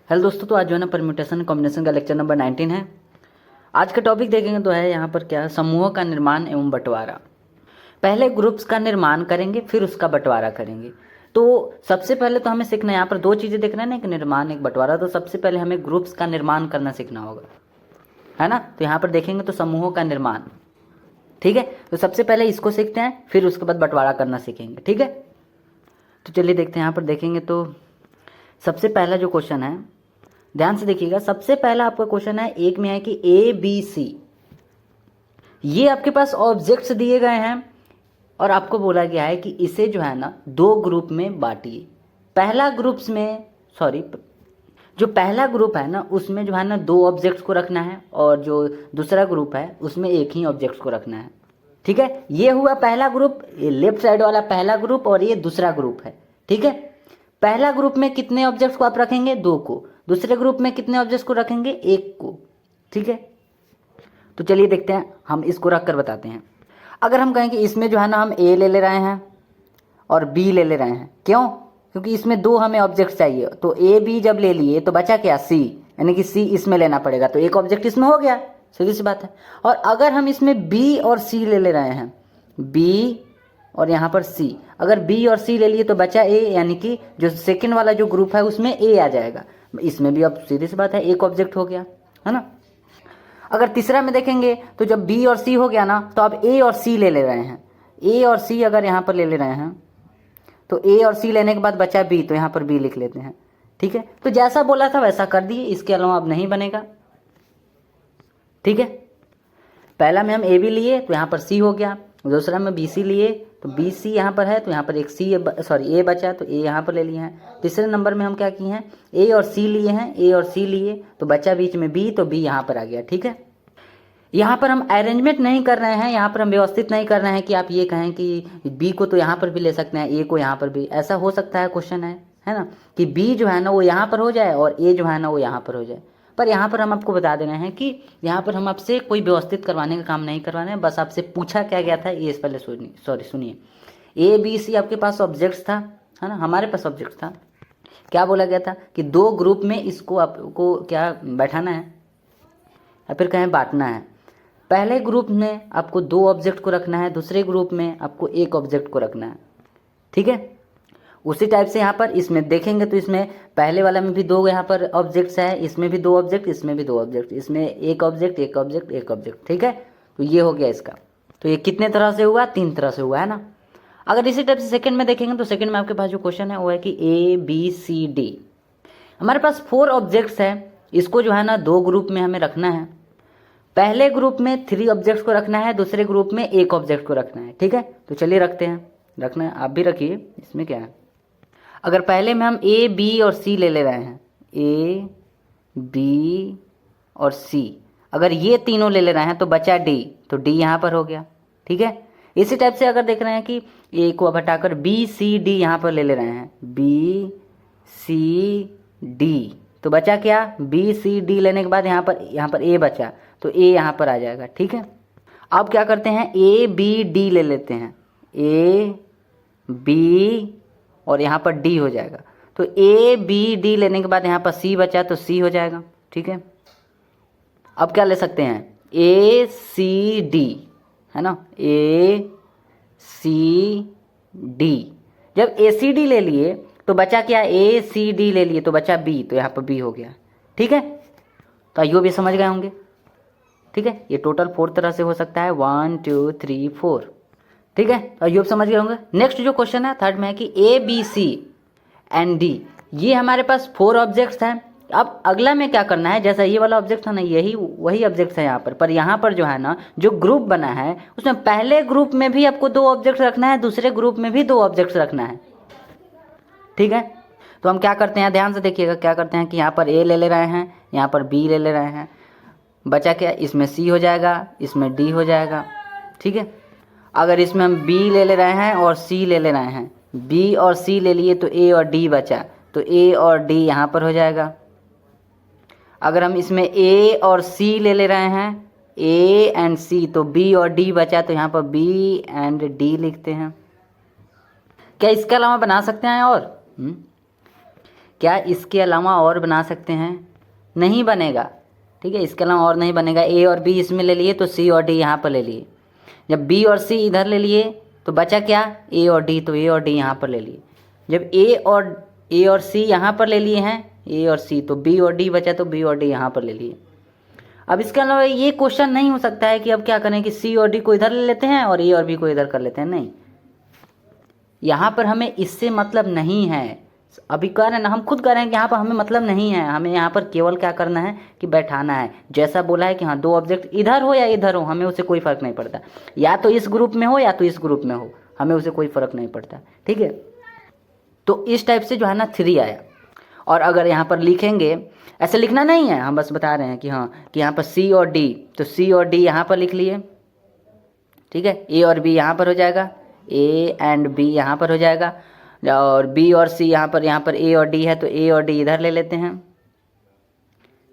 Hello दोस्तों, तो आज जो है ना परम्यूटेशन कॉम्बिनेशन का लेक्चर नंबर 19 है। आज का टॉपिक देखेंगे तो है यहाँ पर क्या, समूहों का निर्माण एवं बंटवारा। पहले ग्रुप्स का निर्माण करेंगे फिर उसका बंटवारा करेंगे। तो सबसे पहले तो हमें सीखना है, यहाँ पर दो चीज़ें देखना है ना, एक निर्माण एक बंटवारा। तो सबसे पहले हमें ग्रुप्स का निर्माण करना सीखना होगा, है ना। तो यहाँ पर देखेंगे तो समूहों का निर्माण, ठीक है। तो सबसे पहले इसको सीखते हैं, फिर उसके बाद बंटवारा करना सीखेंगे, ठीक है। तो चलिए देखते हैं, यहाँ पर देखेंगे तो सबसे पहला जो क्वेश्चन है, ध्यान से देखिएगा। सबसे पहला आपका क्वेश्चन है, एक में है कि ए बी सी, ये आपके पास ऑब्जेक्ट्स दिए गए हैं और आपको बोला गया है कि इसे जो है ना दो ग्रुप में बांटिए। पहला ग्रुप्स में जो पहला ग्रुप है ना उसमें जो है ना दो ऑब्जेक्ट्स को रखना है, और जो दूसरा ग्रुप है उसमें एक ही ऑब्जेक्ट्स को रखना है, ठीक है। ये हुआ पहला ग्रुप, ये लेफ्ट साइड वाला पहला ग्रुप, और ये दूसरा ग्रुप है, ठीक है। पहला ग्रुप में कितने ऑब्जेक्ट्स को आप रखेंगे? दो को। दूसरे ग्रुप में कितने ऑब्जेक्ट्स को रखेंगे? एक को, ठीक है। तो चलिए देखते हैं, हम इसको रख कर बताते हैं। अगर हम कहें कि इसमें जो है ना हम ए ले रहे हैं और बी ले रहे हैं, क्यों? क्योंकि इसमें दो हमें ऑब्जेक्ट चाहिए। तो ए बी जब ले लिए तो बचा क्या? सी, यानी कि सी इसमें लेना पड़ेगा, तो एक ऑब्जेक्ट इसमें हो गया, सीधी सी बात है। और अगर हम इसमें बी और सी ले रहे हैं, बी और यहाँ पर सी, अगर बी और सी ले लिए तो बचा ए, यानी कि जो सेकंड वाला जो ग्रुप है उसमें ए आ जाएगा। इसमें भी अब सीधी सी बात है, एक ऑब्जेक्ट हो गया, है ना। अगर तीसरा में देखेंगे तो जब बी और सी हो गया ना, तो अब ए और सी ले रहे हैं। ए और सी अगर यहाँ पर ले रहे हैं तो ए और सी लेने के बाद बचा बी, तो यहाँ पर बी लिख लेते हैं, ठीक है। तो जैसा बोला था वैसा कर दिए, इसके अलावा अब नहीं बनेगा, ठीक है। पहला में हम ए बी लिए तो यहाँ पर सी हो गया, दूसरा में बी सी लिए तो बी सी यहाँ पर है, तो यहाँ पर एक सी ए बचा, तो ए यहाँ पर ले लिए हैं। तीसरे नंबर में हम क्या किए हैं, ए और सी लिए हैं, ए और सी लिए तो बचा बीच में बी, तो बी यहाँ पर आ गया, ठीक है। यहाँ पर हम अरेंजमेंट नहीं कर रहे हैं, यहाँ पर हम व्यवस्थित नहीं कर रहे हैं कि आप ये कहें कि बी को तो यहाँ पर भी ले सकते हैं, ए को यहाँ पर भी। ऐसा हो सकता है, क्वेश्चन है ना, कि बी जो है ना वो यहाँ पर हो जाए और ए जो है ना वो यहाँ पर हो जाए। पर यहाँ पर हम आपको बता दे रहे हैं कि यहाँ पर हम आपसे कोई व्यवस्थित करवाने का काम नहीं करवा रहे हैं, बस आपसे पूछा क्या गया था ये इस पहले सुनिए। ए बी सी आपके पास ऑब्जेक्ट्स था, है ना, हमारे पास ऑब्जेक्ट्स था। क्या बोला गया था कि दो ग्रुप में इसको आपको क्या बैठाना है या फिर कहें बांटना है। पहले ग्रुप में आपको दो ऑब्जेक्ट को रखना है, दूसरे ग्रुप में आपको एक ऑब्जेक्ट को रखना है, ठीक है। उसी टाइप से यहाँ पर इसमें देखेंगे तो इसमें पहले वाला में भी दो यहाँ पर ऑब्जेक्ट्स है, इसमें भी दो ऑब्जेक्ट, इसमें भी दो ऑब्जेक्ट, इसमें एक ऑब्जेक्ट एक ऑब्जेक्ट एक ऑब्जेक्ट, ठीक है। तो ये हो गया इसका। तो ये कितने तरह से हुआ? तीन तरह से हुआ, है ना। अगर इसी टाइप से सेकंड में देखेंगे तो सेकंड में आपके पास जो क्वेश्चन है वो है कि ए बी सी डी, हमारे पास फोर ऑब्जेक्ट्स है, इसको जो है ना दो ग्रुप में हमें रखना है। पहले ग्रुप में थ्री ऑब्जेक्ट्स को रखना है, दूसरे ग्रुप में एक ऑब्जेक्ट को रखना है, ठीक है। तो चलिए रखते हैं, रखना है आप भी रखिए, इसमें क्या है। अगर पहले में हम ए बी और सी ले रहे हैं, ए बी और सी, अगर ये तीनों ले रहे हैं तो बचा डी, तो डी यहाँ पर हो गया, ठीक है। इसी टाइप से अगर देख रहे हैं कि ए को अब हटाकर बी सी डी यहाँ पर ले रहे हैं, बी सी डी, तो बचा क्या? बी सी डी लेने के बाद यहाँ पर ए बचा, तो ए यहाँ पर आ जाएगा, ठीक है। अब क्या करते हैं, ए बी डी ले लेते हैं, ए बी और यहाँ पर डी हो जाएगा। तो ए बी डी लेने के बाद यहाँ पर सी बचा, तो सी हो जाएगा, ठीक है। अब क्या ले सकते हैं, ए सी डी, है ना, ए सी डी। जब ए सी डी ले लिए तो बचा क्या? ए सी डी ले लिए तो बचा बी, तो यहाँ पर बी हो गया, ठीक है। तो आइयो भी समझ गए होंगे, ठीक है। ये टोटल फोर तरह से हो सकता है, 1 2 3 4, ठीक है। तो आइयो समझ गए होंगे। नेक्स्ट जो क्वेश्चन है थर्ड में है कि A B C and D, ये हमारे पास फोर ऑब्जेक्ट्स हैं। अब अगला में क्या करना है, जैसा ये वाला ऑब्जेक्ट था ना, यही वही ऑब्जेक्ट है यहाँ पर यहाँ पर जो है ना जो ग्रुप बना है उसमें पहले ग्रुप में भी आपको दो ऑब्जेक्ट रखना है, दूसरे ग्रुप में भी दो ऑब्जेक्ट रखना है, ठीक है। तो हम क्या करते हैं, ध्यान से देखिएगा, क्या करते हैं कि यहाँ पर ए ले रहे हैं, यहाँ पर बी ले रहे हैं, बचा क्या? इसमें सी हो जाएगा, इसमें डी हो जाएगा, ठीक है। अगर इसमें हम बी ले रहे हैं और सी ले रहे हैं, बी और सी ले लिए तो ए और डी बचा, तो ए और डी यहाँ पर हो जाएगा। अगर हम इसमें ए और सी ले रहे हैं, ए एंड सी, तो बी और डी बचा, तो यहाँ पर बी एंड डी लिखते हैं। क्या इसके अलावा बना सकते हैं और क्या इसके अलावा और बना सकते हैं? नहीं बनेगा, ठीक है, इसके अलावा और नहीं बनेगा। ए और बी इसमें ले लिए तो सी और डी यहाँ पर ले लिए। जब बी और सी इधर ले लिए तो बचा क्या? ए और डी, तो ए और डी यहाँ पर ले लिए। जब ए और सी यहाँ पर ले लिए हैं, ए और सी, तो बी और डी बचा, तो बी और डी यहाँ पर ले लिए। अब इसके अलावा ये क्वेश्चन नहीं हो सकता है कि अब क्या करें कि सी और डी को इधर ले लेते हैं और ए और बी को इधर कर लेते हैं, नहीं, यहाँ पर हमें इससे मतलब नहीं है। अभी कह रहे हैं ना, हम खुद कह रहे हैं कि यहाँ पर हमें मतलब नहीं है, हमें यहाँ पर केवल क्या करना है कि बैठाना है। जैसा बोला है कि हाँ, दो ऑब्जेक्ट इधर हो या इधर हो, हमें उससे कोई फर्क नहीं पड़ता, या तो इस ग्रुप में हो या तो इस ग्रुप में हो, हमें उससे कोई फर्क नहीं पड़ता, ठीक है। तो इस टाइप से जो है ना 3 आया। और अगर यहाँ पर लिखेंगे, ऐसे लिखना नहीं है, हम बस बता रहे हैं कि हाँ, कि यहाँ पर सी और डी, तो सी और डी यहाँ पर लिख लिए, ठीक है। ए और बी यहाँ पर हो जाएगा, ए एंड बी यहाँ पर हो जाएगा, और बी और सी यहाँ पर ए और डी है, तो ए और डी इधर ले लेते हैं,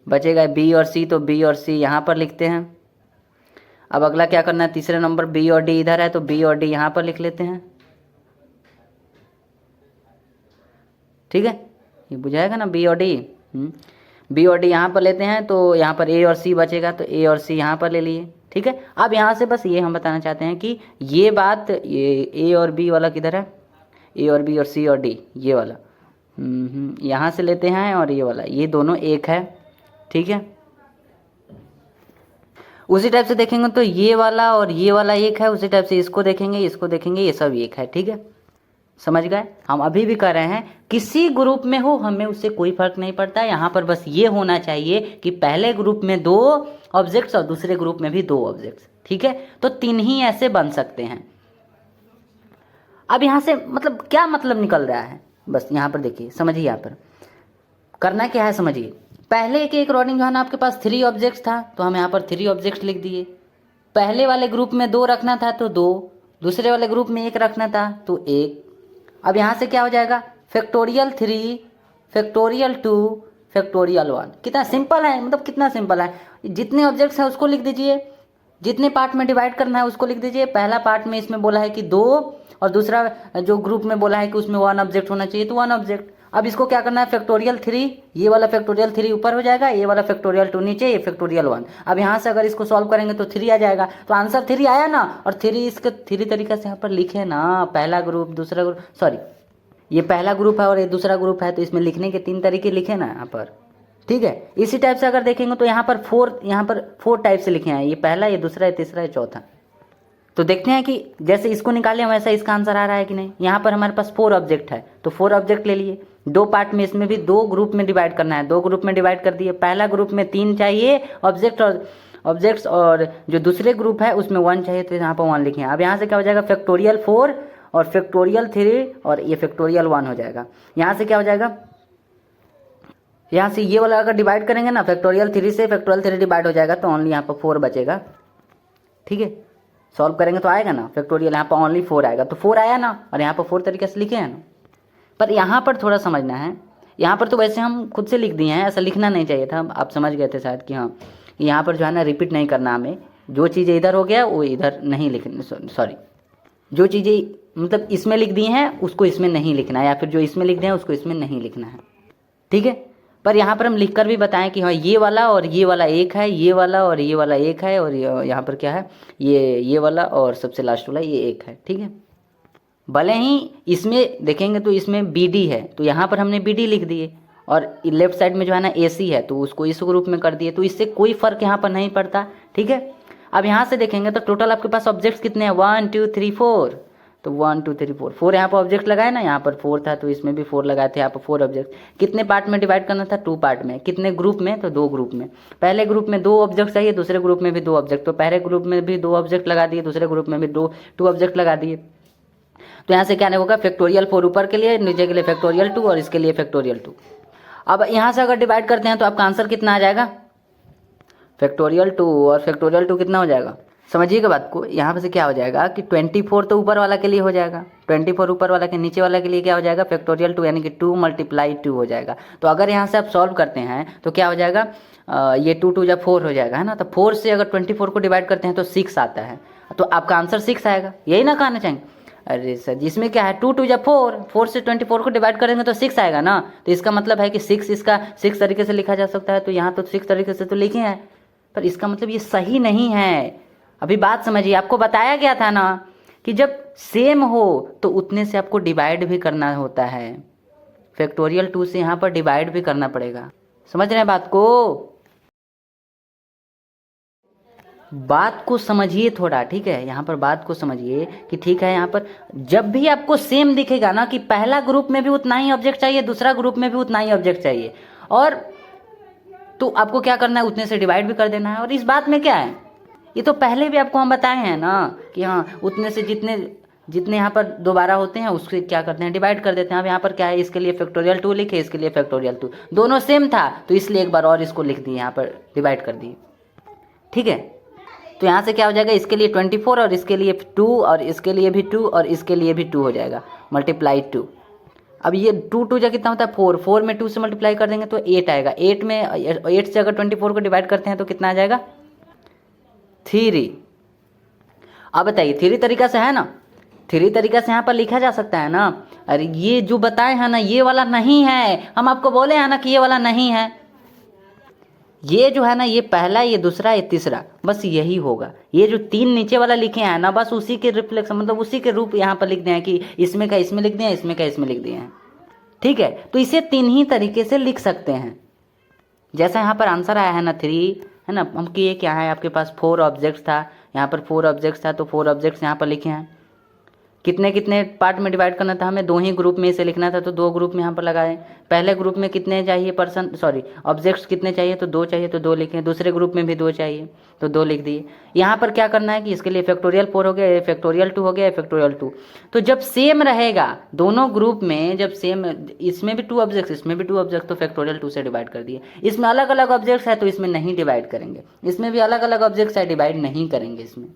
बचेगा बी और सी, तो बी और सी यहाँ पर लिखते हैं। अब अगला क्या करना है, तीसरे नंबर बी और डी इधर है, तो बी और डी यहाँ पर लिख लेते हैं, ठीक है, ये बुझाएगा ना, बी और डी। बी और डी यहाँ पर लेते हैं, तो यहाँ पर ए और सी बचेगा, तो ए और सी यहाँ पर ले लिए, ठीक है। अब यहाँ से बस ये हम बताना चाहते हैं कि ये बात, ये ए और बी वाला किधर है, ए और बी और सी और डी, ये वाला यहाँ से लेते हैं, और ये वाला, ये दोनों एक है, ठीक है। उसी टाइप से देखेंगे तो ये वाला और ये वाला एक है, उसी टाइप से इसको देखेंगे, ये सब एक है, ठीक है, समझ गए। हम अभी भी कर रहे हैं, किसी ग्रुप में हो हमें उससे कोई फर्क नहीं पड़ता, यहाँ पर बस ये होना चाहिए कि पहले ग्रुप में 2 ऑब्जेक्ट्स और दूसरे ग्रुप में भी 2 ऑब्जेक्ट्स, ठीक है। तो 3 ही ऐसे बन सकते हैं। अब यहाँ से मतलब क्या मतलब निकल रहा है, बस यहाँ पर देखिए, समझिए, यहाँ पर करना क्या है समझिए। पहले के एक रॉडिंग जो है ना, आपके पास 3 ऑब्जेक्ट्स था, तो हम यहाँ पर 3 ऑब्जेक्ट्स लिख दिए। पहले वाले ग्रुप में 2 रखना था तो 2, दूसरे वाले ग्रुप में 1 रखना था तो 1। अब यहाँ से क्या हो जाएगा, फैक्टोरियल 3, फैक्टोरियल 2, फैक्टोरियल 1। कितना सिंपल है, मतलब कितना सिंपल है। जितने ऑब्जेक्ट्स हैं उसको लिख दीजिए, जितने पार्ट में डिवाइड करना है उसको लिख दीजिए। पहला पार्ट में इसमें बोला है कि 2, और दूसरा जो ग्रुप में बोला है कि उसमें 1 ऑब्जेक्ट होना चाहिए, तो 1 ऑब्जेक्ट। अब इसको क्या करना है, फैक्टोरियल 3, ये वाला फैक्टोरियल 3 ऊपर हो जाएगा, ये वाला फैक्टोरियल 2 नीचे, ये फैक्टोरियल 1। अब यहाँ से अगर इसको सॉल्व करेंगे तो 3 आ जाएगा, तो आंसर 3 आया ना। और 3 इसके 3 तरीके से यहाँ पर लिखे ना, पहला ग्रुप, दूसरा ग्रुप, सॉरी, ये पहला ग्रुप है और ये दूसरा ग्रुप है, तो इसमें लिखने के 3 तरीके लिखे ना यहाँ पर, ठीक है। इसी टाइप से अगर देखेंगे तो यहाँ पर 4 टाइप से लिखे हैं, ये पहला, ये दूसरा, ये तीसरा, ये चौथा। तो देखते हैं कि जैसे इसको निकाले वैसा इसका आंसर आ रहा है कि नहीं। यहाँ पर हमारे पास 4 ऑब्जेक्ट है, तो 4 ऑब्जेक्ट ले लिए, 2 पार्ट में, इसमें भी 2 ग्रुप में डिवाइड करना है, 2 ग्रुप में डिवाइड कर दिए। पहला ग्रुप में 3 चाहिए ऑब्जेक्ट्स, और जो दूसरे ग्रुप है उसमें 1 चाहिए, तो यहाँ पर 1 लिखे हैं। अब यहाँ से क्या हो जाएगा, फैक्टोरियल 4 और फैक्टोरियल 3 और ये फैक्टोरियल 1 हो जाएगा। यहाँ से क्या हो जाएगा, यहाँ से ये वाला अगर डिवाइड करेंगे ना, फैक्टोरियल 3 से फैक्टोरियल 3 डिवाइड हो जाएगा, तो ओनली यहाँ पर 4 बचेगा, ठीक है। सॉल्व करेंगे तो आएगा ना, फैक्टोरियल यहाँ पर ओनली 4 आएगा, तो 4 आया ना, और यहाँ पर 4 तरीके से लिखे हैं ना। पर यहाँ पर थोड़ा समझना है, यहाँ पर तो वैसे हम खुद से लिख दिए हैं, ऐसा लिखना नहीं चाहिए था, आप समझ गए थे शायद कि हाँ, यहाँ पर जो है ना रिपीट नहीं करना हमें, जो चीज़ें इधर हो गया वो इधर नहीं लिखनी, सॉरी, जो चीज़ें मतलब इसमें लिख दी हैं उसको इसमें नहीं लिखना है, या फिर जो इसमें लिख दिए हैं उसको इसमें नहीं लिखना है, ठीक है। पर यहाँ पर हम लिखकर भी बताएं कि हाँ, ये वाला और ये वाला एक है, ये वाला और ये वाला एक है, और यहाँ पर क्या है, ये वाला और सबसे लास्ट वाला ये एक है, ठीक है। भले ही इसमें देखेंगे तो इसमें बी डी है, तो यहाँ पर हमने बी डी लिख दिए, और लेफ्ट साइड में जो है ना ए सी है, तो उसको इस ग्रुप में कर दिए, तो इससे कोई फर्क यहाँ पर नहीं पड़ता, ठीक है। अब यहाँ से देखेंगे तो टोटल आपके पास ऑब्जेक्ट्स कितने हैं, 1 2 3 4, तो 1 2 3 4 यहाँ पर ऑब्जेक्ट लगाए ना, यहाँ पर 4 था तो इसमें भी 4 लगाए थे, यहाँ पर 4 ऑब्जेक्ट। कितने पार्ट में डिवाइड करना था, 2 पार्ट में। कितने ग्रुप में, तो 2 ग्रुप में। पहले ग्रुप में 2 ऑब्जेक्ट चाहिए, दूसरे ग्रुप में भी 2 ऑब्जेक्ट, तो पहले ग्रुप में भी 2 ऑब्जेक्ट लगा दिए, दूसरे ग्रुप में भी 2 ऑब्जेक्ट लगा दिए। तो यहाँ से क्या होगा, फैक्टोरियल 4 ऊपर के लिए, नीचे के लिए फैक्टोरियल 2 और इसके लिए फैक्टोरियल 2। अब यहाँ से अगर डिवाइड करते हैं तो आपका आंसर कितना आ जाएगा, फैक्टोरियल 2 और फैक्टोरियल 2 कितना हो जाएगा, समझिएगा बात को। यहाँ पे से क्या हो जाएगा कि 24 तो ऊपर वाला के लिए हो जाएगा, 24 ऊपर वाला के नीचे वाला के लिए क्या हो जाएगा, फैक्टोरियल 2, यानी कि 2 × 2 हो जाएगा। तो अगर यहाँ से आप सॉल्व करते हैं तो क्या हो जाएगा, ये 2 2 जब 4 हो जाएगा, है ना। तो 4 से अगर 24 को डिवाइड करते हैं तो 6 आता है, तो आपका आंसर 6 आएगा, यही ना कहना चाहेंगे। अरे सर जी इसमें क्या है, 2 2 जा 4, 4 से 24 को डिवाइड करेंगे तो 6 आएगा ना, तो इसका मतलब है कि 6 इसका 6 तरीके से लिखा जा सकता है, तो यहाँ तो 6 तरीके से तो लिखे हैं, पर इसका मतलब ये सही नहीं है। अभी बात समझिए, आपको बताया गया था ना कि जब सेम हो तो उतने से आपको डिवाइड भी करना होता है, फैक्टोरियल 2 से यहाँ पर डिवाइड भी करना पड़ेगा। समझ रहे हैं बात को? बात को समझिए थोड़ा, ठीक है, यहाँ पर बात को समझिए कि ठीक है, यहाँ पर जब भी आपको सेम दिखेगा ना कि पहला ग्रुप में भी उतना ही ऑब्जेक्ट चाहिए, दूसरा ग्रुप में भी उतना ही ऑब्जेक्ट चाहिए, और तो आपको क्या करना है, उतने से डिवाइड भी कर देना है। और इस बात में क्या है, ये तो पहले भी आपको हम बताए हैं ना कि हाँ उतने से जितने जितने यहाँ पर दोबारा होते हैं उसके क्या करते हैं, डिवाइड कर देते हैं। अब यहाँ पर क्या है, इसके लिए फैक्टोरियल 2 लिखे, इसके लिए फैक्टोरियल 2, दोनों सेम था तो इसलिए एक बार और इसको लिख दिए, यहाँ पर डिवाइड कर दिए, ठीक है। तो यहाँ से क्या हो जाएगा, इसके लिए 24 और इसके लिए 2 और इसके लिए भी 2 और इसके लिए भी 2 हो जाएगा, मल्टीप्लाई 2। अब ये 2 2 जगह कितना होता है 4, 4 में 2 से मल्टीप्लाई कर देंगे तो 8 आएगा, 8 से अगर 24 को डिवाइड करते हैं तो कितना आ जाएगा 3। अब बताइए 3 तरीका से है ना, 3 तरीका से यहाँ पर लिखा जा सकता है ना। अरे ये जो बताए हैं ना ये वाला नहीं है, हम आपको बोले हैं ना कि ये वाला नहीं है, ये जो है ना ये पहला, ये दूसरा, ये तीसरा, बस यही होगा। ये जो 3 नीचे वाला लिखे हैं ना बस उसी के रिफ्लेक्शन मतलब उसी के रूप यहाँ पर लिख दिए हैं कि इसमें का इसमें लिख दिए हैं, इसमें का इसमें लिख दिए हैं, ठीक है। तो इसे 3 ही तरीके से लिख सकते हैं। जैसा यहाँ पर आंसर आया है ना 3, है ना, हम किए क्या है, आपके पास 4 ऑब्जेक्ट्स था, यहाँ पर 4 ऑब्जेक्ट्स था तो 4 ऑब्जेक्ट्स यहाँ पर लिखे हैं। कितने कितने पार्ट में डिवाइड करना था हमें, 2 ही ग्रुप में इसे लिखना था तो 2 ग्रुप में यहाँ पर लगाए। पहले ग्रुप में कितने चाहिए ऑब्जेक्ट्स कितने चाहिए तो 2 चाहिए तो 2 लिखे, दूसरे ग्रुप में भी 2 चाहिए तो 2 लिख दिए। यहाँ पर क्या करना है कि इसके लिए फैक्टोरियल 4 हो गया, फैक्टोरियल 2 हो गया, फैक्टोरियल 2। तो जब सेम रहेगा दोनों ग्रुप में, जब सेम इसमें भी 2 ऑब्जेक्ट्स इसमें भी 2 ऑब्जेक्ट तो फैक्टोरियल 2 से डिवाइड कर दिए। इसमें अलग अलग ऑब्जेक्ट्स है तो इसमें नहीं डिवाइड करेंगे, इसमें भी अलग अलग ऑब्जेक्ट्स है डिवाइड नहीं करेंगे इसमें,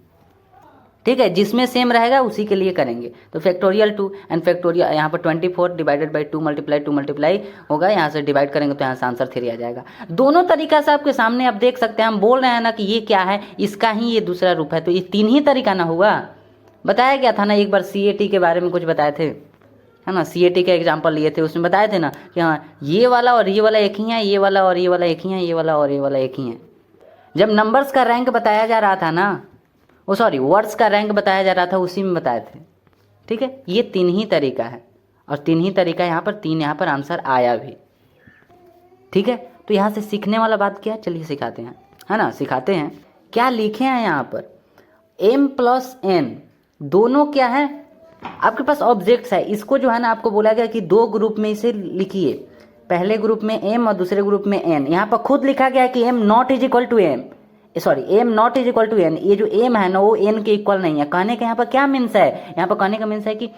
ठीक है। जिसमें सेम रहेगा उसी के लिए करेंगे। तो फैक्टोरियल 2 एंड फैक्टोरियल यहाँ पर 24 डिवाइडेड बाई 2 मल्टीप्लाई होगा, यहाँ से डिवाइड करेंगे तो यहाँ से आंसर 3 आ जाएगा। दोनों तरीका से आपके सामने आप देख सकते हैं, हम बोल रहे हैं ना कि ये क्या है, इसका ही ये दूसरा रूप है, तो ये 3 ही तरीका ना हुआ। बताया गया था ना एक बार CAT के बारे में कुछ बताए थे, है ना, CAT का एग्जाम्पल लिए थे, उसमें बताए थे ना कि हाँ ये वाला और ये वाला एक ही है, ये वाला और ये वाला एक ही है, ये वाला और ये वाला एक ही है। जब नंबर्स का रैंक बताया जा रहा था ना, वर्ड्स का रैंक बताया जा रहा था, उसी में बताए थे, ठीक है। ये 3 ही तरीका है और 3 ही तरीका यहाँ पर 3 यहाँ पर आंसर आया भी, ठीक है। तो यहाँ से सीखने वाला बात क्या है, चलिए सिखाते हैं, है ना, सिखाते हैं। क्या लिखे हैं यहाँ पर, m + n दोनों क्या है, आपके पास ऑब्जेक्ट्स है। इसको जो है ना आपको बोला गया कि 2 ग्रुप में इसे लिखिए, पहले ग्रुप में m और दूसरे ग्रुप में n। यहाँ पर खुद लिखा गया है कि m ≠ m ≠ n। ये जो m है ना वो n के इक्वल नहीं है। कहने का यहाँ पर क्या मीन्स है, यहाँ पर कहने का मीन्स है कि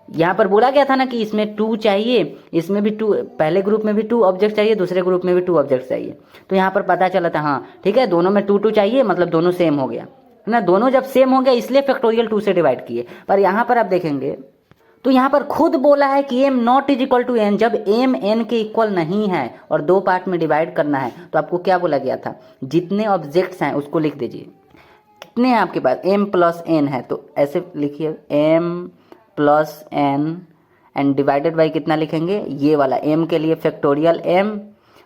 यहाँ पर बोला गया था ना कि इसमें 2 चाहिए, इसमें भी 2, पहले ग्रुप में भी 2 ऑब्जेक्ट चाहिए, दूसरे ग्रुप में भी 2 ऑब्जेक्ट चाहिए। तो यहाँ पर पता चला था हाँ ठीक है, दोनों में 2 2 चाहिए, मतलब दोनों सेम हो गया, है ना। दोनों जब सेम हो गया इसलिए फैक्टोरियल 2 से डिवाइड किए। पर यहाँ पर आप देखेंगे तो यहाँ पर खुद बोला है कि m ≠ n। जब m n के इक्वल नहीं है और 2 पार्ट में डिवाइड करना है तो आपको क्या बोला गया था, जितने ऑब्जेक्ट्स हैं उसको लिख दीजिए। कितने हैं आपके पास, m + n है तो ऐसे लिखिए m + n and divided by कितना लिखेंगे, ये वाला m के लिए फैक्टोरियल m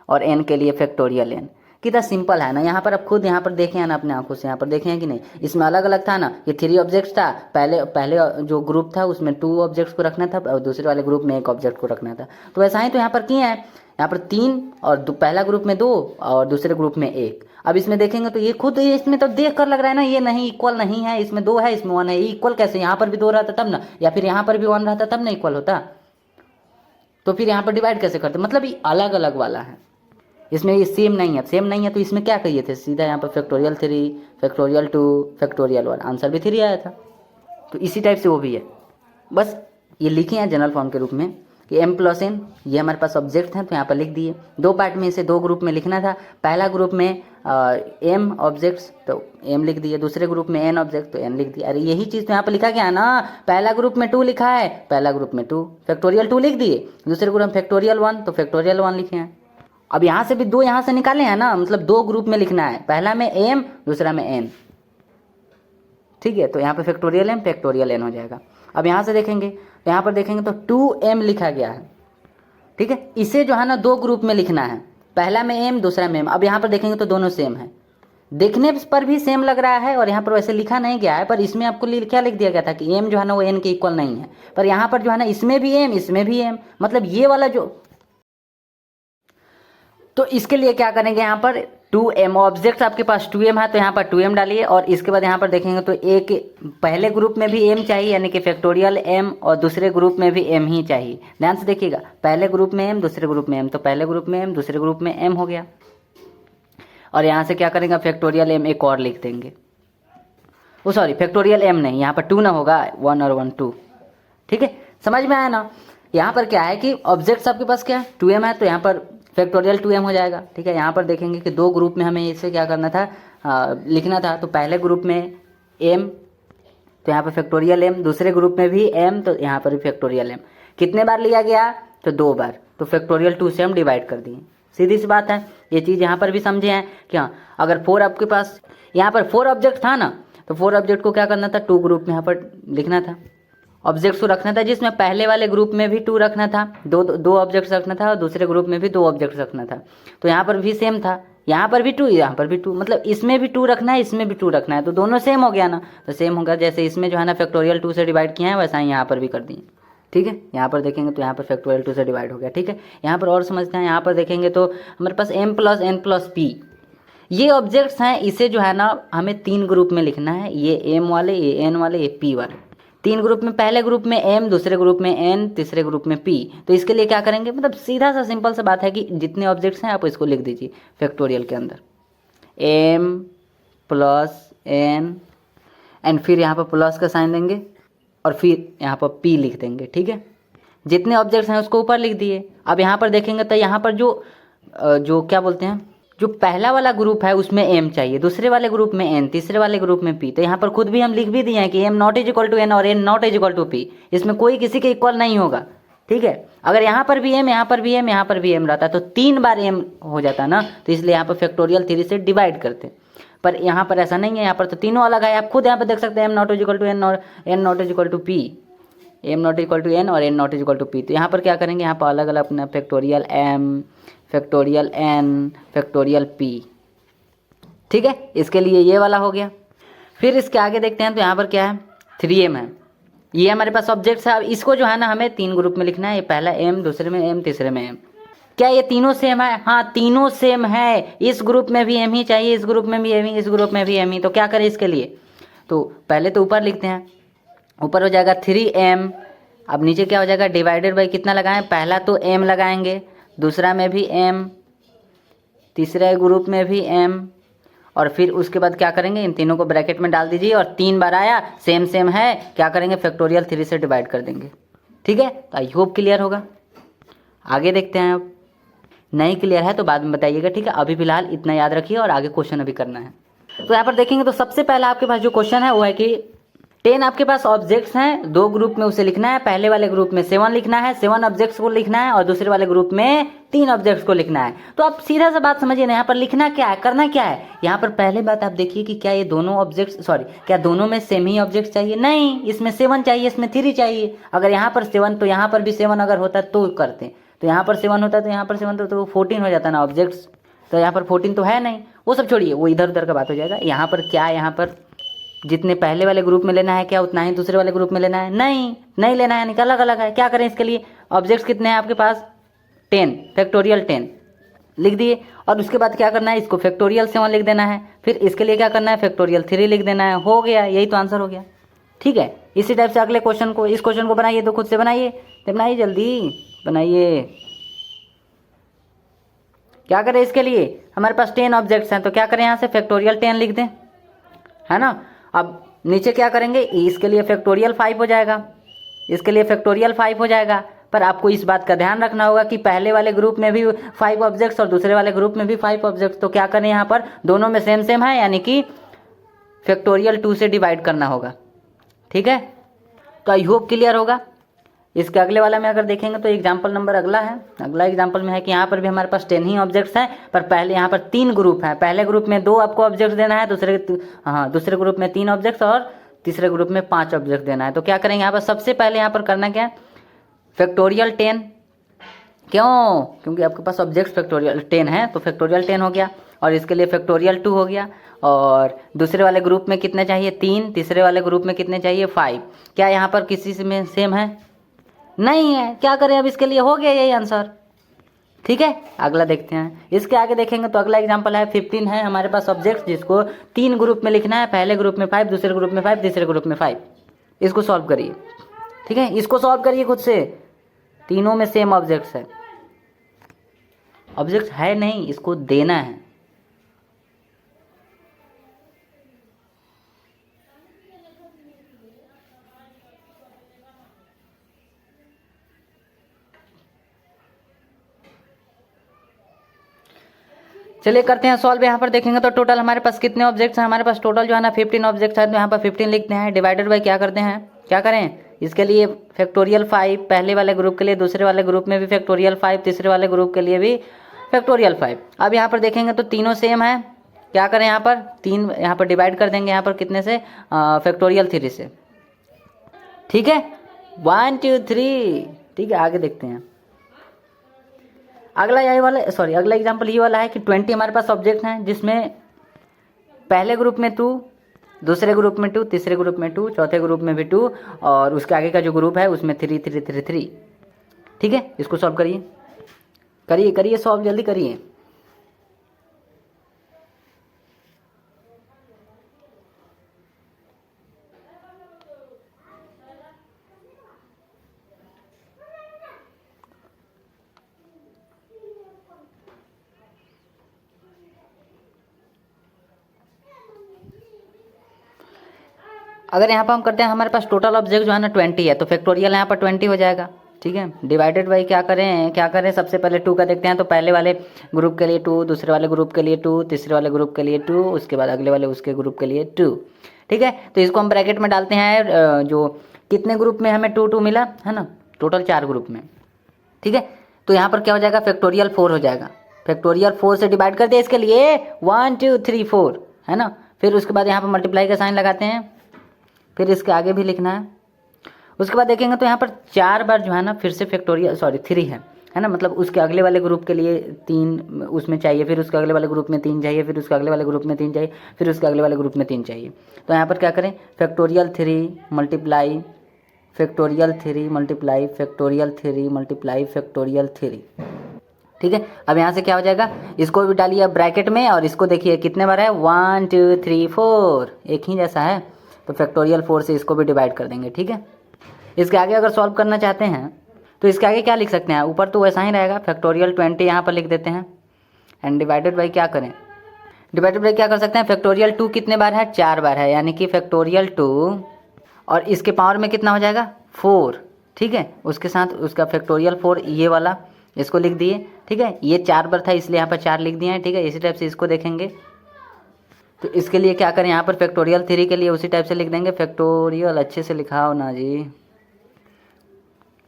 और n के लिए फैक्टोरियल n। कितना सिंपल है ना। यहाँ पर आप खुद यहाँ पर देखें ना अपने आंखों से, यहाँ पर देखें हैं कि नहीं, इसमें अलग अलग था ना, ये 3 ऑब्जेक्ट्स था, पहले जो ग्रुप था उसमें 2 ऑब्जेक्ट्स को रखना था और दूसरे वाले ग्रुप में 1 ऑब्जेक्ट को रखना था। तो ऐसा ही तो यहाँ पर किए हैं, यहाँ पर 3 और पहला ग्रुप में 2 और दूसरे ग्रुप में 1। अब इसमें देखेंगे तो ये खुद इसमें तो देख कर लग रहा है ना ये नहीं इक्वल नहीं है, इसमें 2 है इसमें 1 है, ये इक्वल कैसे, यहाँ पर भी 2 रहता तब ना, या फिर यहाँ पर भी 1 रहता तब ना इक्वल होता। तो फिर यहाँ पर डिवाइड कैसे करते, मतलब ये अलग अलग वाला है, इसमें ये सेम नहीं है तो इसमें क्या कहिए थे, सीधा यहाँ पर फैक्टोरियल 3 फैक्टोरियल 2 फैक्टोरियल 1, आंसर भी 3 आया था। तो इसी टाइप से वो भी है, बस ये लिखे हैं जनरल फॉर्म के रूप में कि m + n ये हमारे पास ऑब्जेक्ट हैं तो यहाँ पर लिख दिए। 2 पार्ट में इसे 2 ग्रुप में लिखना था, पहला ग्रुप में m ऑब्जेक्ट्स तो m लिख दिए, दूसरे ग्रुप में n ऑब्जेक्ट तो n लिख दिया। अरे यही चीज़ तो यहाँ पर लिखा गया है ना, पहला ग्रुप में 2 लिखा है, पहला ग्रुप में 2 फैक्टोरियल 2 लिख दिए, दूसरे ग्रुप में फैक्टोरियल 1 तो फैक्टोरियल 1 लिखे हैं। अब यहाँ से भी 2 यहाँ से निकाले हैं ना, मतलब 2 ग्रुप में लिखना है, पहला में m दूसरा में n, ठीक है। तो यहाँ पे फैक्टोरियल m फैक्टोरियल n हो जाएगा। अब यहाँ से देखेंगे तो यहाँ पर देखेंगे तो 2m लिखा गया है, ठीक है। इसे जो है ना दो ग्रुप में लिखना है, पहला में m दूसरा में m। अब यहाँ पर देखेंगे तो दोनों सेम है, देखने पर भी सेम लग रहा है और यहाँ पर वैसे लिखा नहीं गया है, पर इसमें आपको क्या लिख दिया गया था कि m जो है ना वो n के इक्वल नहीं है, पर यहाँ पर जो है ना इसमें भी m इसमें भी m, मतलब ये वाला जो, तो इसके लिए क्या करेंगे यहाँ पर 2m, ऑब्जेक्ट आपके पास 2m है तो यहाँ पर 2m डालिए। और इसके बाद यहाँ पर देखेंगे तो एक पहले ग्रुप में भी m चाहिए यानी कि फैक्टोरियल m, और दूसरे ग्रुप में भी m ही चाहिए। ध्यान से देखिएगा, पहले ग्रुप में m दूसरे ग्रुप में m, तो पहले ग्रुप में m दूसरे ग्रुप में m हो गया। और यहाँ से क्या करेंगे फैक्टोरियल m एक और लिख देंगे, वो सॉरी फैक्टोरियल m नहीं, यहाँ पर 2 ना होगा, 1 और 1 2, ठीक है। समझ में आया ना। यहाँ पर क्या है कि ऑब्जेक्ट्स आपके पास क्या है 2m है तो यहाँ पर फैक्टोरियल 2m हो जाएगा, ठीक है। यहाँ पर देखेंगे कि दो ग्रुप में हमें इसे क्या करना था, लिखना था। तो पहले ग्रुप में m तो यहाँ पर फैक्टोरियल m, दूसरे ग्रुप में भी m तो यहाँ पर भी फैक्टोरियल m। कितने बार लिया गया तो 2 बार, तो फैक्टोरियल 2 से हम डिवाइड कर दिए। सीधी सी बात है, ये चीज़ यहाँ पर भी समझे हैं क्या। अगर 4 आपके पास यहाँ पर 4 ऑब्जेक्ट था ना, तो 4 ऑब्जेक्ट को क्या करना था 2 ग्रुप में यहाँ पर लिखना था, ऑब्जेक्ट्स को रखना था, जिसमें पहले वाले ग्रुप में भी 2 रखना था, दो ऑब्जेक्ट्स रखना था, और दूसरे ग्रुप में भी 2 ऑब्जेक्ट्स रखना था। तो यहाँ पर भी सेम था, यहाँ पर भी 2 यहाँ पर भी 2, मतलब इसमें भी 2 रखना है इसमें भी 2 रखना है, तो दोनों सेम हो गया ना। तो सेम होगा, जैसे इसमें जो है ना फैक्टोरियल 2 से डिवाइड किया है वैसा ही यहाँ पर भी कर दिए, ठीक है। यहाँ पर देखेंगे तो यहाँ पर फैक्टोरियल 2 से डिवाइड हो गया, ठीक है। यहाँ पर और समझते हैं, यहाँ पर देखेंगे तो हमारे पास m + n + p ये ऑब्जेक्ट्स हैं, इसे जो है ना हमें 3 ग्रुप में लिखना है, ये m वाले, ये n वाले, ये p वाले। 3 ग्रुप में, पहले ग्रुप में m, दूसरे ग्रुप में n, तीसरे ग्रुप में p। तो इसके लिए क्या करेंगे, मतलब सीधा सा सिंपल सा बात है कि जितने ऑब्जेक्ट्स हैं आप इसको लिख दीजिए फैक्टोरियल के अंदर, m + n एंड फिर यहाँ पर प्लस का साइन देंगे और फिर यहाँ पर p लिख देंगे, ठीक है। जितने ऑब्जेक्ट्स हैं उसको ऊपर लिख दिए। अब यहाँ पर देखेंगे तो यहाँ पर जो क्या बोलते हैं, जो पहला वाला ग्रुप है उसमें m चाहिए, दूसरे वाले ग्रुप में n, तीसरे वाले ग्रुप में p। तो यहाँ पर खुद भी हम लिख भी दिए हैं कि m ≠ = n और n ≠ = p, इसमें कोई किसी के इक्वल नहीं होगा, ठीक है। अगर यहाँ पर भी m, यहाँ पर भी m, यहाँ पर भी m रहता तो 3 बार m हो जाता ना, तो इसलिए यहाँ पर फैक्टोरियल 3 से डिवाइड करते। पर यहाँ पर ऐसा नहीं है, यहाँ पर तो तीनों अलग है। आप खुद यहाँ पर देख सकते हैं m ≠ = n और n ≠ = p, m ≠ = n और n ≠ = p। तो यहाँ पर क्या करेंगे, यहाँ पर अलग अलग अपना factorial m, factorial n, factorial p, ठीक है। इसके लिए ये वाला हो गया। फिर इसके आगे देखते हैं तो यहाँ पर क्या है 3m है, ये हमारे पास ऑब्जेक्ट्स है। अब इसको जो है ना हमें 3 ग्रुप में लिखना है, ये पहला m, दूसरे में m, तीसरे में m। क्या ये तीनों सेम है? हाँ तीनों सेम है, इस ग्रुप में भी m ही चाहिए, इस ग्रुप में भी m ही, इस ग्रुप में भी m ही। तो क्या करें इसके लिए, तो पहले तो ऊपर लिखते हैं, ऊपर हो जाएगा 3m। अब नीचे क्या हो जाएगा, डिवाइडेड बाई कितना लगाएं, पहला तो m लगाएंगे, दूसरा में भी m, तीसरे ग्रुप में भी m, और फिर उसके बाद क्या करेंगे, इन तीनों को ब्रैकेट में डाल दीजिए और 3 बार आया सेम सेम है, क्या करेंगे फैक्टोरियल 3 से डिवाइड कर देंगे, ठीक है। तो आई होप क्लियर होगा। आगे देखते हैं, अब नहीं क्लियर है तो बाद में बताइएगा, ठीक है। अभी फिलहाल इतना याद रखिए और आगे क्वेश्चन अभी करना है। तो यहाँ पर देखेंगे तो सबसे पहला आपके पास जो क्वेश्चन है वो है कि 10 आपके पास ऑब्जेक्ट्स हैं, 2 ग्रुप में उसे लिखना है, पहले वाले ग्रुप में 7 लिखना है, 7 ऑब्जेक्ट्स को लिखना है, और दूसरे वाले ग्रुप में 3 ऑब्जेक्ट्स को लिखना है। तो आप सीधा सा बात समझिए ना, यहाँ पर लिखना क्या है, करना क्या है। यहाँ पर पहले बात आप देखिए कि क्या ये दोनों ऑब्जेक्ट्स, सॉरी क्या दोनों में सेम ही ऑब्जेक्ट्स चाहिए, नहीं, इसमें 7 चाहिए, इसमें 3 चाहिए। अगर यहाँ पर 7 तो यहाँ पर भी 7 अगर होता तो करते, तो यहाँ पर 7 होता तो यहाँ पर 7 तो 14 हो जाता ना ऑब्जेक्ट्स। तो यहाँ पर 14 तो है नहीं, वो सब छोड़िए, वो इधर उधर का बात हो जाएगा। यहाँ पर क्या है, यहाँ पर जितने पहले वाले ग्रुप में लेना है क्या उतना ही दूसरे वाले ग्रुप में लेना है, नहीं लेना है, अलग अलग है। क्या करें इसके लिए, ऑब्जेक्ट्स कितने हैं आपके पास 10, फैक्टोरियल 10 लिख दिए। और उसके बाद क्या करना है, इसको फैक्टोरियल 7 लिख देना है, फिर इसके लिए क्या करना है फैक्टोरियल 3 लिख देना है, हो गया, यही तो आंसर हो गया, ठीक है। इसी टाइप से अगले क्वेश्चन को, इस क्वेश्चन को बनाइए तो खुद से बनाइए जल्दी बनाइए। क्या करें इसके लिए, हमारे पास 10 ऑब्जेक्ट्स हैं तो क्या करें, यहाँ से फैक्टोरियल 10 लिख दें, है ना। अब नीचे क्या करेंगे, इसके लिए फैक्टोरियल 5 हो जाएगा, इसके लिए फैक्टोरियल 5 हो जाएगा। पर आपको इस बात का ध्यान रखना होगा कि पहले वाले ग्रुप में भी 5 ऑब्जेक्ट्स और दूसरे वाले ग्रुप में भी 5 ऑब्जेक्ट्स। तो क्या करें, यहाँ पर दोनों में सेम सेम है, यानी कि फैक्टोरियल 2 से डिवाइड करना होगा, ठीक है। तो आई होप क्लियर होगा। इसके अगले वाला में अगर देखेंगे तो एग्जाम्पल नंबर अगला है, अगला एग्जाम्पल में है कि यहाँ पर भी हमारे पास 10 ही ऑब्जेक्ट्स हैं, पर पहले यहाँ पर 3 ग्रुप है, पहले ग्रुप में 2 आपको ऑब्जेक्ट्स देना है, दूसरे ग्रुप में 3 ऑब्जेक्ट्स और तीसरे ग्रुप में 5 ऑब्जेक्ट देना है। तो क्या करेंगे यहाँ पर, सबसे पहले यहाँ पर करना क्या है, फैक्टोरियल 10। क्यों? क्योंकि आपके पास ऑब्जेक्ट फैक्टोरियल 10 है, तो फैक्टोरियल 10 हो गया, और इसके लिए फैक्टोरियल 2 हो गया। और दूसरे वाले ग्रुप में कितने चाहिए, 3, तीसरे वाले ग्रुप में कितने चाहिए, 5। क्या यहाँ पर किसी से में सेम है? नहीं है। क्या करें अब, इसके लिए हो गया यही आंसर। ठीक है, अगला देखते हैं। इसके आगे देखेंगे तो अगला एग्जांपल है 15 है हमारे पास ऑब्जेक्ट, जिसको 3 ग्रुप में लिखना है। पहले ग्रुप में 5, दूसरे ग्रुप में 5, तीसरे ग्रुप में 5। इसको सॉल्व करिए। ठीक है, इसको सॉल्व करिए खुद से। तीनों में सेम ऑब्जेक्ट्स है, ऑब्जेक्ट है नहीं, इसको देना है। चलिए करते हैं सॉल्व। यहाँ पर देखेंगे तो टोटल हमारे पास कितने ऑब्जेक्ट्स हैं, हमारे पास टोटल जो है ना 15 ऑब्जेक्ट्स हैं। तो यहाँ पर 15 लिखते हैं, डिवाइडेड बाई क्या करते हैं, क्या करें, इसके लिए फैक्टोरियल 5 पहले वाले ग्रुप के लिए, दूसरे वाले ग्रुप में भी फैक्टोरियल 5, तीसरे वाले ग्रुप के लिए भी फैक्टोरियल 5। अब यहाँ पर देखेंगे तो तीनों सेम है। क्या करें, यहाँ पर 3 यहाँ पर डिवाइड कर देंगे, यहाँ पर कितने से, फैक्टोरियल 3 से। ठीक है, 1 2 3। ठीक है, आगे देखते हैं। अगला अगला एग्जांपल ये वाला है कि 20 हमारे पास ऑब्जेक्ट हैं, जिसमें पहले ग्रुप में 2, दूसरे ग्रुप में 2, तीसरे ग्रुप में 2, चौथे ग्रुप में भी 2, और उसके आगे का जो ग्रुप है उसमें 3 3 3 3। ठीक है, इसको सॉल्व करिए, करिए करिए सॉल्व, जल्दी करिए। अगर यहाँ पर हम करते हैं, हमारे पास टोटल ऑब्जेक्ट जो है ना 20 है, तो फैक्टोरियल यहाँ पर 20 हो जाएगा। ठीक है, डिवाइडेड बाई क्या करें, सबसे पहले 2 का देखते हैं। तो पहले वाले ग्रुप के लिए 2, दूसरे वाले ग्रुप के लिए 2, तीसरे वाले ग्रुप के लिए 2, उसके बाद अगले वाले उसके ग्रुप के लिए 2। ठीक है, तो इसको हम ब्रैकेट में डालते हैं। जो कितने ग्रुप में हमें 2 2 मिला है ना, टोटल 4 ग्रुप में। ठीक है, तो यहाँ पर क्या हो जाएगा, फैक्टोरियल 4 हो जाएगा। फैक्टोरियल 4 से डिवाइड कर दिया इसके लिए, 1 2 3 4 है ना। फिर उसके बाद यहाँ पर मल्टीप्लाई का साइन लगाते हैं, फिर इसके आगे भी लिखना है। उसके बाद देखेंगे तो यहाँ पर 4 बार जो है ना फिर से फैक्टोरियल 3 है ना, मतलब उसके अगले वाले ग्रुप के लिए 3 उसमें चाहिए, फिर उसके अगले वाले ग्रुप में 3 चाहिए, फिर उसके अगले वाले ग्रुप में 3 चाहिए, फिर उसके अगले वाले ग्रुप में 3 चाहिए। तो यहाँ पर क्या करें, factorial 3 multiply factorial 3 multiply factorial 3 multiply factorial 3। ठीक है, अब यहाँ से क्या हो जाएगा, इसको भी डालिए ब्रैकेट में, और इसको देखिए कितने बार है, 1 2 3 4, एक ही जैसा है। तो फैक्टोरियल 4 से इसको भी डिवाइड कर देंगे। ठीक है, इसके आगे अगर सॉल्व करना चाहते हैं तो इसके आगे क्या लिख सकते हैं, ऊपर तो वैसा ही रहेगा, फैक्टोरियल 20 यहाँ पर लिख देते हैं, एंड डिवाइडेड बाई क्या करें, डिवाइडेड बाई क्या कर सकते हैं, फैक्टोरियल 2 कितने बार है, 4 बार है, यानी कि फैक्टोरियल 2 और इसके पावर में कितना हो जाएगा, 4। ठीक है, उसके साथ उसका फैक्टोरियल 4 ये वाला, इसको लिख दिए। ठीक है, ये 4 बार था इसलिए यहाँ पर 4 लिख दिए हैं। ठीक है, इसी टाइप से इसको देखेंगे तो इसके लिए क्या करें, यहाँ पर फैक्टोरियल 3 के लिए उसी टाइप से लिख देंगे, फैक्टोरियल अच्छे से लिखाओ ना जी,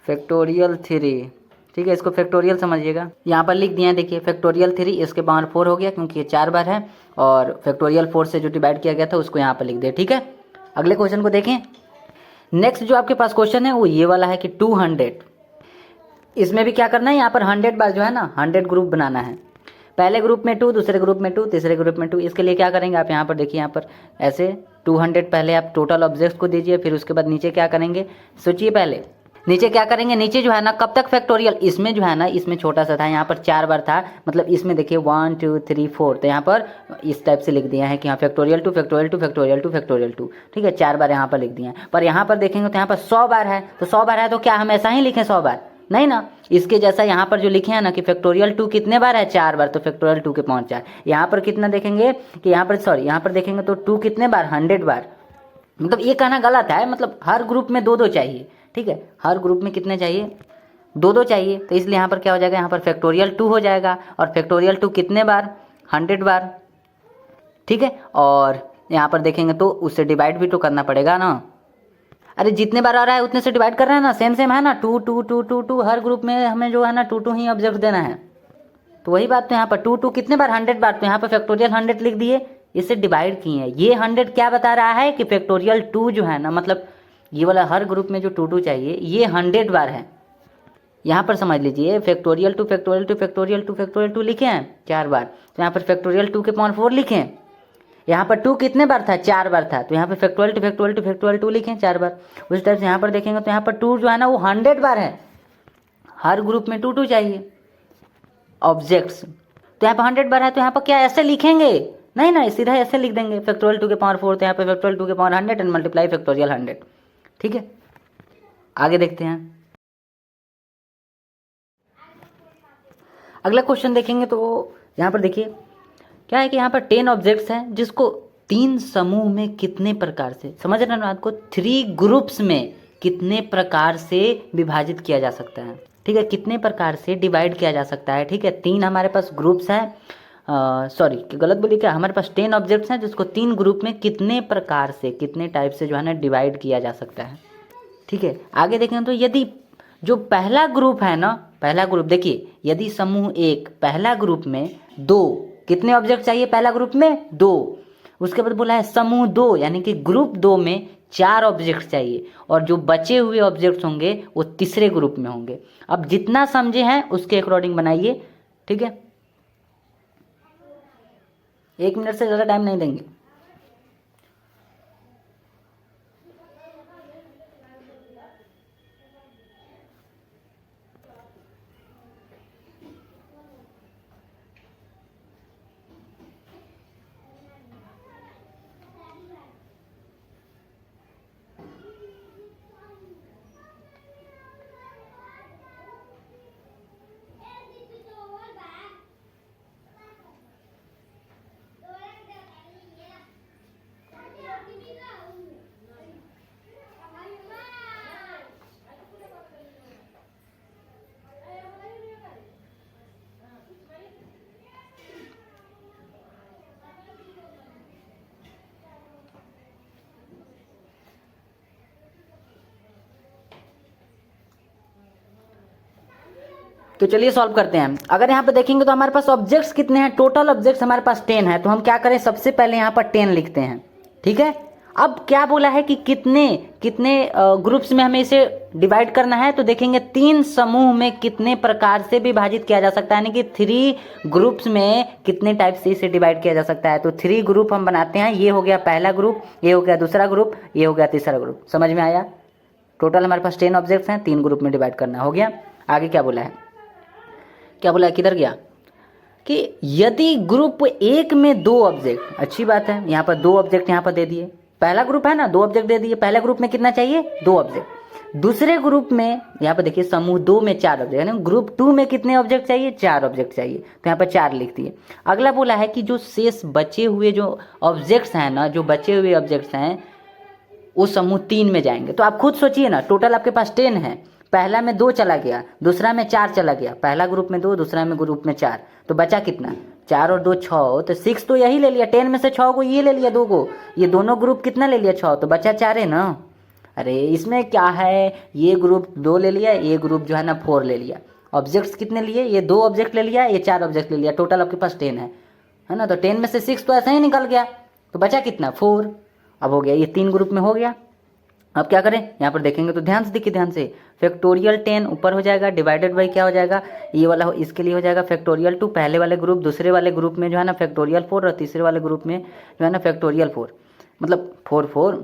फैक्टोरियल 3। ठीक है, इसको फैक्टोरियल समझिएगा, यहाँ पर लिख दिया है। देखिए फैक्टोरियल 3 इसके पावर 4 हो गया, क्योंकि ये 4 बार है, और फैक्टोरियल 4 से जो डिवाइड किया गया था उसको यहाँ पर लिख दिया। ठीक है, अगले क्वेश्चन को देखें। नेक्स्ट जो आपके पास क्वेश्चन है वो ये वाला है कि 200, इसमें भी क्या करना है, यहाँ पर 100 बार जो है ना 100 ग्रुप बनाना है। पहले ग्रुप में 2, दूसरे ग्रुप में 2, तीसरे ग्रुप में 2। इसके लिए क्या करेंगे, आप यहाँ पर देखिए, यहाँ पर ऐसे 200 पहले आप टोटल ऑब्जेक्ट्स को दीजिए, फिर उसके बाद नीचे क्या करेंगे, सोचिए पहले नीचे क्या करेंगे, नीचे जो है ना कब तक फैक्टोरियल, इसमें जो है ना इसमें छोटा सा था, यहाँ पर 4 बार था, मतलब इसमें देखिए 1 2 3 4, तो यहाँ पर इस टाइप से लिख दिया है कि यहाँ फैक्टोरियल 2 फैक्टोरियल 2 फैक्टोरियल 2 फैक्टोरियल 2। ठीक है, 4 बार यहाँ पर लिख दिए हैं। पर यहाँ पर देखेंगे तो यहाँ पर 100 बार है, तो 100 बार है तो क्या हम ऐसा ही लिखें 100 बार, नहीं ना। इसके जैसा यहाँ पर जो लिखे हैं ना कि फैक्टोरियल 2 कितने बार है, 4 बार, तो फैक्टोरियल 2 के पावर 4। यहाँ पर कितना देखेंगे कि यहाँ पर देखेंगे तो 2 कितने बार, 100 बार। मतलब ये कहना गलत है, मतलब हर ग्रुप में 2 2 चाहिए। ठीक है, हर ग्रुप में कितने चाहिए, 2 2 चाहिए, तो इसलिए यहाँ पर क्या हो जाएगा, यहाँ पर फैक्टोरियल 2 हो जाएगा, और फैक्टोरियल 2 कितने बार, 100 बार। ठीक है, और यहाँ पर देखेंगे तो उससे डिवाइड भी तो करना पड़ेगा ना, अरे जितने बार आ रहा है उतने से डिवाइड कर रहे हैं ना, सेम सेम है ना, 2 2 2 2 2, हर ग्रुप में हमें जो है ना 2 2 ही ऑब्जेक्ट देना है। तो वही बात, तो यहाँ पर 2 2 कितने बार, 100 बार, तो यहाँ पर फैक्टोरियल 100 लिख दिए, इसे डिवाइड किए हैं। ये 100 क्या बता रहा है कि फैक्टोरियल 2 जो है ना, मतलब ये वाला हर ग्रुप में जो 2 चाहिए ये 100 बार है। यहाँ पर समझ लीजिए फैक्टोरियल 2 फैक्टोरियल 2 फैक्टोरियल 2 फैक्टोरियल 2 लिखे हैं 4 बार, तो यहाँ पर फैक्टोरियल 2 के पावर 4 लिखे हैं। यहाँ पर 2 कितने बार था, 4 बार था, तो यहाँ पर फैक्टोरियल 2 फैक्टोरियल 2 फैक्टोरियल 2 लिखे 4 बार। उस टाइप से यहाँ पर देखेंगे तो यहाँ पर 2 जो है ना वो 100 बार है। हर ग्रुप में 2 चाहिए ऑब्जेक्ट्स, तो यहाँ पर 100 बार है, तो यहाँ पर क्या ऐसे लिखेंगे, नहीं ना, सीधा ऐसे लिख देंगे फैक्टोरियल 2 के पावर 4, तो यहाँ पे फैक्टोरियल 2 के पावर 100 एंड मल्टीप्लाई फैक्टोरियल 100। ठीक है, आगे देखते हैं। अगला क्वेश्चन देखेंगे तो यहाँ पर देखिए क्या है कि यहाँ पर 10 ऑब्जेक्ट्स हैं जिसको 3 समूह में कितने प्रकार से, समझ रहे हैं ना आपको, 3 ग्रुप्स में कितने प्रकार से विभाजित किया जा सकता है। ठीक है, कितने प्रकार से डिवाइड किया जा सकता है। ठीक है, 3 हमारे पास ग्रुप्स हैं, सॉरी गलत बोली क्या, हमारे पास 10 ऑब्जेक्ट्स हैं जिसको 3 ग्रुप में कितने प्रकार से, कितने टाइप से जो है ना डिवाइड किया जा सकता है। ठीक है, आगे देखें तो यदि जो पहला ग्रुप है ना, पहला ग्रुप देखिए, यदि समूह 1 पहला ग्रुप में 2, कितने ऑब्जेक्ट चाहिए पहला ग्रुप में 2, उसके बाद बोला है समूह 2 यानी कि ग्रुप 2 में 4 ऑब्जेक्ट चाहिए, और जो बचे हुए ऑब्जेक्ट्स होंगे वो तीसरे ग्रुप में होंगे। अब जितना समझे हैं उसके अकॉर्डिंग बनाइए। ठीक है, 1 मिनट से ज़्यादा टाइम नहीं देंगे। तो चलिए सॉल्व करते हैं। अगर यहाँ पे देखेंगे तो हमारे पास ऑब्जेक्ट्स कितने हैं, टोटल ऑब्जेक्ट्स हमारे पास 10 है, तो हम क्या करें, सबसे पहले यहाँ पर 10 लिखते हैं। ठीक है, अब क्या बोला है कि कितने कितने ग्रुप्स में हमें इसे डिवाइड करना है, तो देखेंगे 3 समूह में कितने प्रकार से विभाजित किया जा सकता है, यानी कि 3 ग्रुप्स में कितने टाइप से इसे डिवाइड किया जा सकता है। तो 3 ग्रुप हम बनाते हैं, ये हो गया पहला ग्रुप, ये हो गया दूसरा ग्रुप, ये हो गया तीसरा ग्रुप। समझ में आया, टोटल हमारे पास 10 ऑब्जेक्ट्स हैं, 3 ग्रुप में डिवाइड करना हो गया। आगे क्या बोला है, क्या बोला है, किधर गया, कि यदि ग्रुप 1 में 2 ऑब्जेक्ट, अच्छी बात है, यहाँ पर 2 ऑब्जेक्ट यहाँ पर दे दिए, पहला ग्रुप है ना, 2 ऑब्जेक्ट दे दिए, पहले ग्रुप में कितना चाहिए 2 ऑब्जेक्ट। दूसरे ग्रुप में यहाँ पर देखिए समूह 2 में 4 ऑब्जेक्ट, यानी ग्रुप 2 में कितने ऑब्जेक्ट चाहिए 4 ऑब्जेक्ट चाहिए, तो यहाँ पर 4 लिख दिए। अगला बोला है कि जो शेष बचे हुए जो ऑब्जेक्ट्स हैं ना, जो बचे हुए ऑब्जेक्ट्स हैं वो समूह 3 में जाएंगे। तो आप खुद सोचिए ना, टोटल आपके पास 10 है, पहला में 2 चला गया, दूसरा में 4 चला गया, पहला ग्रुप में 2, दूसरा में ग्रुप में 4, तो बचा कितना, 4 और 2 6, तो 6 तो यही ले लिया, 10 में से 6 को ये ले लिया, 2 को, ये दोनों ग्रुप कितना ले लिया 6, तो बचा 4 है ना। अरे इसमें क्या है, ये ग्रुप 2 ले लिया, ये ग्रुप जो है ना 4 ले लिया, ऑब्जेक्ट्स कितने लिए, ये 2 ऑब्जेक्ट ले लिया, ये 4 ऑब्जेक्ट ले लिया, टोटल आपके पास 10 है ना। तो 10 में से 6 तो ऐसे ही निकल गया, तो बचा कितना 4। अब हो गया, ये 3 ग्रुप में हो गया। अब क्या करें, यहाँ पर देखेंगे तो ध्यान से देखिए, ध्यान से, फैक्टोरियल 10 ऊपर हो जाएगा, डिवाइडेड बाई क्या हो जाएगा, ये वाला इसके लिए हो जाएगा फैक्टोरियल 2, पहले वाले ग्रुप, दूसरे वाले ग्रुप में जो है ना फैक्टोरियल 4, और तीसरे वाले ग्रुप में जो है ना फैक्टोरियल 4, मतलब 4 4।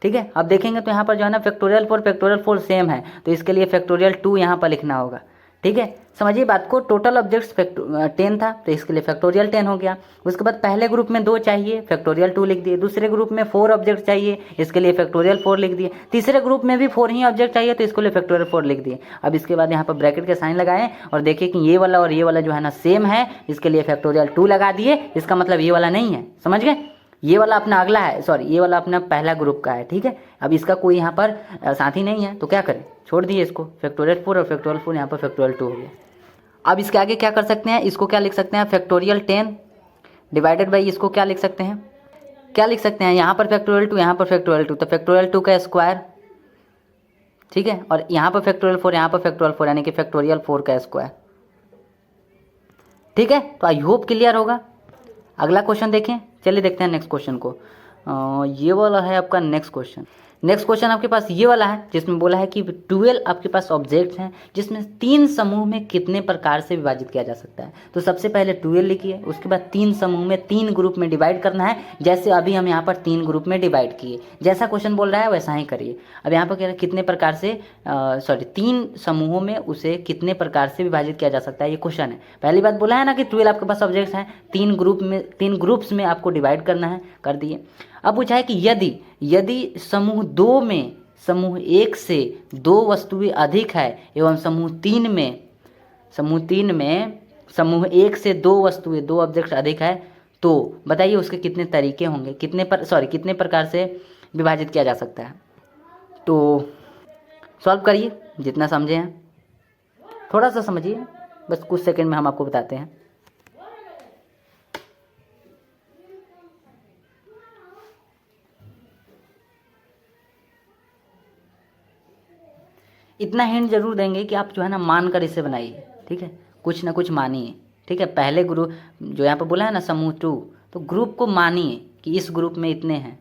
ठीक है, अब देखेंगे तो यहाँ पर जो है ना फैक्टोरियल 4 सेम है, तो इसके लिए फैक्टोरियल 2 यहाँ पर लिखना होगा। ठीक है, समझिए बात को, टोटल ऑब्जेक्ट्स 10 था, तो इसके लिए फैक्टोरियल 10 हो गया। उसके बाद पहले ग्रुप में 2 चाहिए, फैक्टोरियल 2 लिख दिए, दूसरे ग्रुप में 4 ऑब्जेक्ट चाहिए, इसके लिए फैक्टोरियल 4 लिख दिए, तीसरे ग्रुप में भी 4 ही ऑब्जेक्ट चाहिए, तो इसके लिए फैक्टोरियल 4 लिख दिए। अब इसके बाद यहाँ पर ब्रैकेट के साइन लगाएं और देखिए कि ये वाला और ये वाला जो है ना सेम है, इसके लिए फैक्टोरियल 2 लगा दिए, इसका मतलब ये वाला नहीं है, समझ गए, ये वाला अपना अगला है, सॉरी ये वाला अपना पहला ग्रुप का है। ठीक है, अब इसका कोई यहाँ पर साथी नहीं है, तो क्या करें, छोड़ दिए इसको, फैक्टोरियल 4 और फैक्टोरियल 4 यहाँ पर फैक्टोरियल 2 हो गया। अब इसके आगे क्या कर सकते हैं, इसको क्या लिख सकते हैं, फैक्टोरियल 10 डिवाइडेड बाई इसको क्या लिख सकते हैं, क्या लिख सकते हैं, यहाँ पर फैक्टोरियल 2, यहाँ पर फैक्टोरियल 2, तो फैक्टोरियल 2 का स्क्वायर। ठीक है, और यहाँ पर फैक्टोरियल 4, यहाँ पर फैक्टोरियल 4, यानी कि फैक्टोरियल 4 का स्क्वायर। ठीक है, तो आई होप क्लियर होगा। अगला क्वेश्चन देखें, चलिए देखते हैं नेक्स्ट क्वेश्चन को। ये वाला है आपका नेक्स्ट क्वेश्चन। नेक्स्ट क्वेश्चन आपके पास ये वाला है जिसमें बोला है कि 12 आपके पास ऑब्जेक्ट्स हैं जिसमें 3 समूह में कितने प्रकार से विभाजित किया जा सकता है। तो सबसे पहले 12 लिखिए, उसके बाद 3 समूह में 3 ग्रुप में डिवाइड करना है, जैसे अभी हम यहाँ पर 3 ग्रुप में डिवाइड किए। जैसा क्वेश्चन बोल रहा है वैसा ही करिए। अब यहाँ पर कह रहा है कितने प्रकार से 3 समूहों में उसे कितने प्रकार से विभाजित किया जा सकता है, ये क्वेश्चन है। पहली बात बोला है ना कि 12 आपके पास ऑब्जेक्ट्स हैं, 3 ग्रुप्स में आपको डिवाइड करना है, कर दिए। अब पूछा है कि यदि समूह 2 में समूह 1 से 2 वस्तुएं अधिक है एवं समूह 3 में समूह 1 से 2 वस्तुएं 2 ऑब्जेक्ट अधिक है, तो बताइए उसके कितने तरीके होंगे, कितने प्रकार से विभाजित किया जा सकता है। तो सॉल्व करिए जितना समझे हैं, थोड़ा सा समझिए, बस कुछ सेकंड में हम आपको बताते हैं। इतना हिंट जरूर देंगे कि आप जो है ना मान कर इसे बनाइए, ठीक है, कुछ ना कुछ मानिए, ठीक है। पहले ग्रुप जो यहाँ पर बोला है ना समूह 2, तो ग्रुप को मानिए कि इस ग्रुप में इतने हैं।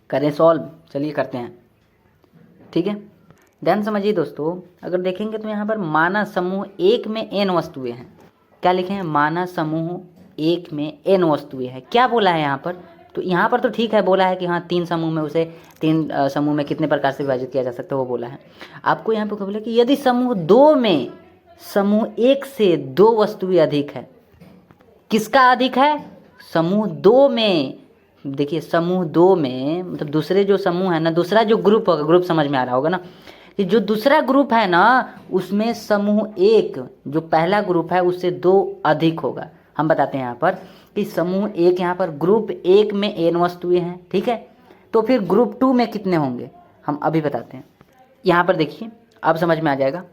करें सॉल्व, चलिए करते हैं, ठीक है। ध्यान समझिए दोस्तों, अगर देखेंगे तो यहाँ पर माना समूह 1 में n वस्तुएं हैं। क्या लिखे हैं? माना समूह 1 में n वस्तुएं हैं। क्या बोला है यहाँ पर? तो यहाँ पर तो ठीक है, बोला है कि हाँ 3 समूह में उसे 3 समूह में कितने प्रकार से विभाजित किया जा सकता है, वो बोला है। आपको यहाँ पर क्या बोला कि यदि समूह 2 में समूह 1 से 2 वस्तुएं अधिक है। किसका अधिक है? समूह 2 में। देखिए समूह 2 में मतलब दूसरे जो समूह है ना, दूसरा जो ग्रुप होगा, ग्रुप समझ में आ रहा होगा ना, कि जो दूसरा ग्रुप है ना उसमें समूह 1 जो पहला ग्रुप है उससे 2 अधिक होगा। हम बताते हैं यहाँ पर कि समूह 1 यहाँ पर ग्रुप 1 में n वस्तुएं हैं, ठीक है। तो फिर ग्रुप 2 में कितने होंगे हम अभी बताते हैं। यहाँ पर देखिए अब समझ में आ जाएगा,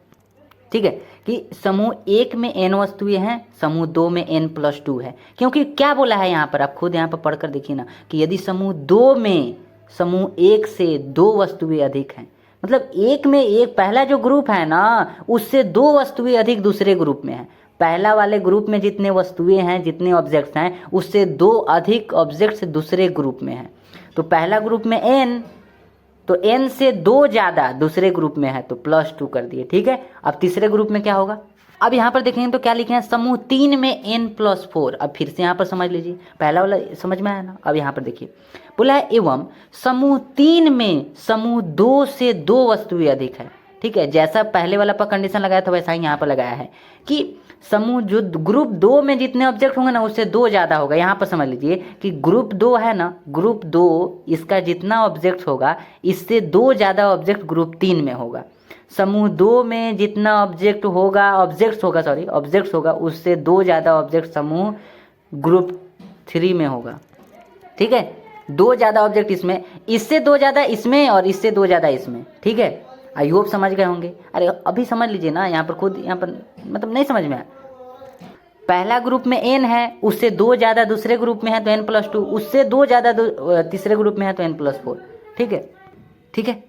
ठीक है, कि समूह 1 में n वस्तुएं हैं, समूह 2 में n+2 है। क्योंकि क्या बोला है यहाँ पर, आप खुद यहाँ पर पढ़कर देखिए ना, कि यदि समूह 2 में समूह 1 से 2 वस्तुएं अधिक हैं, मतलब 1 में एक पहला जो ग्रुप है ना उससे 2 वस्तुएं अधिक दूसरे ग्रुप में है। पहला वाले ग्रुप में जितने वस्तुएं हैं, जितने ऑब्जेक्ट्स हैं, उससे 2 अधिक ऑब्जेक्ट्स दूसरे ग्रुप में हैं। तो पहला ग्रुप में n, तो n से 2 ज़्यादा दूसरे ग्रुप में है तो +2 कर दिए, ठीक है। अब तीसरे ग्रुप में क्या होगा? अब यहाँ पर देखेंगे तो क्या लिखे हैं? समूह 3 में n+4। अब फिर से यहाँ पर समझ लीजिए, पहला वाला समझ में आया ना। अब यहाँ पर देखिए बोला है एवं समूह 3 में समूह 2 से 2 वस्तुएं अधिक है, ठीक है। जैसा पहले वाला पर कंडीशन लगाया था वैसा ही यहाँ पर लगाया है कि समूह जो ग्रुप 2 में जितने ऑब्जेक्ट होंगे ना उससे 2 ज़्यादा होगा। यहाँ पर समझ लीजिए कि ग्रुप 2 है ना, ग्रुप 2 इसका जितना ऑब्जेक्ट होगा इससे 2 ज़्यादा ऑब्जेक्ट ग्रुप 3 में होगा। समूह 2 में जितना ऑब्जेक्ट होगा उससे 2 ज़्यादा ऑब्जेक्ट समूह ग्रुप 3 में होगा, ठीक है। 2 ज़्यादा ऑब्जेक्ट इसमें, इससे 2 ज़्यादा इसमें और इससे 2 ज़्यादा इसमें, ठीक है। आई होप समझ गए होंगे। अरे अभी समझ लीजिए ना, यहाँ पर खुद यहाँ पर मतलब नहीं समझ में आया। पहला ग्रुप में n है, उससे 2 ज़्यादा दूसरे ग्रुप में है तो n+2, उससे 2 ज़्यादा तीसरे ग्रुप में है तो n+4, ठीक है, ठीक है।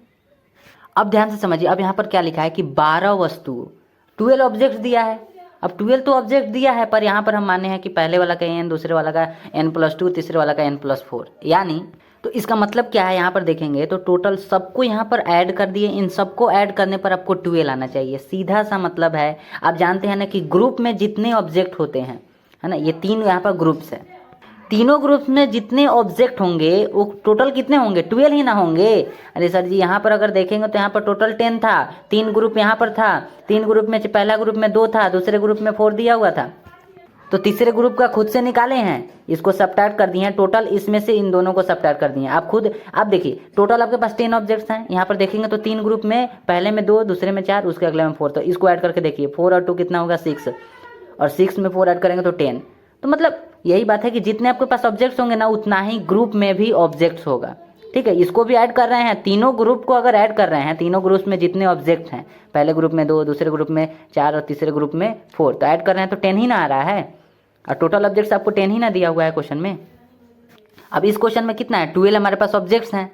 अब ध्यान से समझिए, अब यहाँ पर क्या लिखा है कि 12 वस्तु 12 ऑब्जेक्ट दिया है। अब 12 तो ऑब्जेक्ट दिया है, पर यहाँ पर हम माने हैं कि पहले वाला का n, दूसरे वाला का n+2, तीसरे वाला का n+4, यानी तो इसका मतलब क्या है? यहाँ पर देखेंगे तो टोटल सबको यहाँ पर ऐड कर दिए। इन सबको ऐड करने पर आपको 12 आना चाहिए, सीधा सा मतलब है। आप जानते हैं ना कि ग्रुप में जितने ऑब्जेक्ट होते हैं, है ना, ये 3 यहाँ पर ग्रुप्स है, तीनों ग्रुप्स में जितने ऑब्जेक्ट होंगे वो टोटल कितने होंगे? 12 ही ना होंगे। अरे सर जी यहाँ पर अगर देखेंगे तो यहाँ पर टोटल 10 था, 3 ग्रुप यहाँ पर था, 3 ग्रुप में पहला ग्रुप में 2 था, दूसरे ग्रुप में 4 दिया हुआ था, तो तीसरे ग्रुप का खुद से निकाले हैं, इसको सब्ट्रैक्ट कर दिए हैं। टोटल इसमें से इन दोनों को सब्ट्रैक्ट कर दिए हैं। आप खुद आप देखिए टोटल आपके पास 10 ऑब्जेक्ट्स हैं। यहाँ पर देखेंगे तो 3 ग्रुप में, पहले में 2, दूसरे में 4, उसके अगले में 4, तो इसको ऐड करके देखिए 4 और 2 कितना होगा? 6, और 6 में 4 ऐड करेंगे तो 10। तो मतलब यही बात है कि जितने आपके पास ऑब्जेक्ट्स होंगे ना उतना ही ग्रुप में भी ऑब्जेक्ट्स होगा। ठीक है, इसको भी ऐड कर रहे हैं, तीनों ग्रुप को अगर ऐड कर रहे हैं, तीनों ग्रुप में जितने ऑब्जेक्ट हैं, पहले ग्रुप में 2, दूसरे ग्रुप में 4 और तीसरे ग्रुप में 4, तो ऐड कर रहे हैं तो 10 ही ना आ रहा है, और टोटल ऑब्जेक्ट्स आपको 10 ही ना दिया हुआ है क्वेश्चन में। अब इस क्वेश्चन में कितना है, 12 हमारे पास ऑब्जेक्ट्स हैं,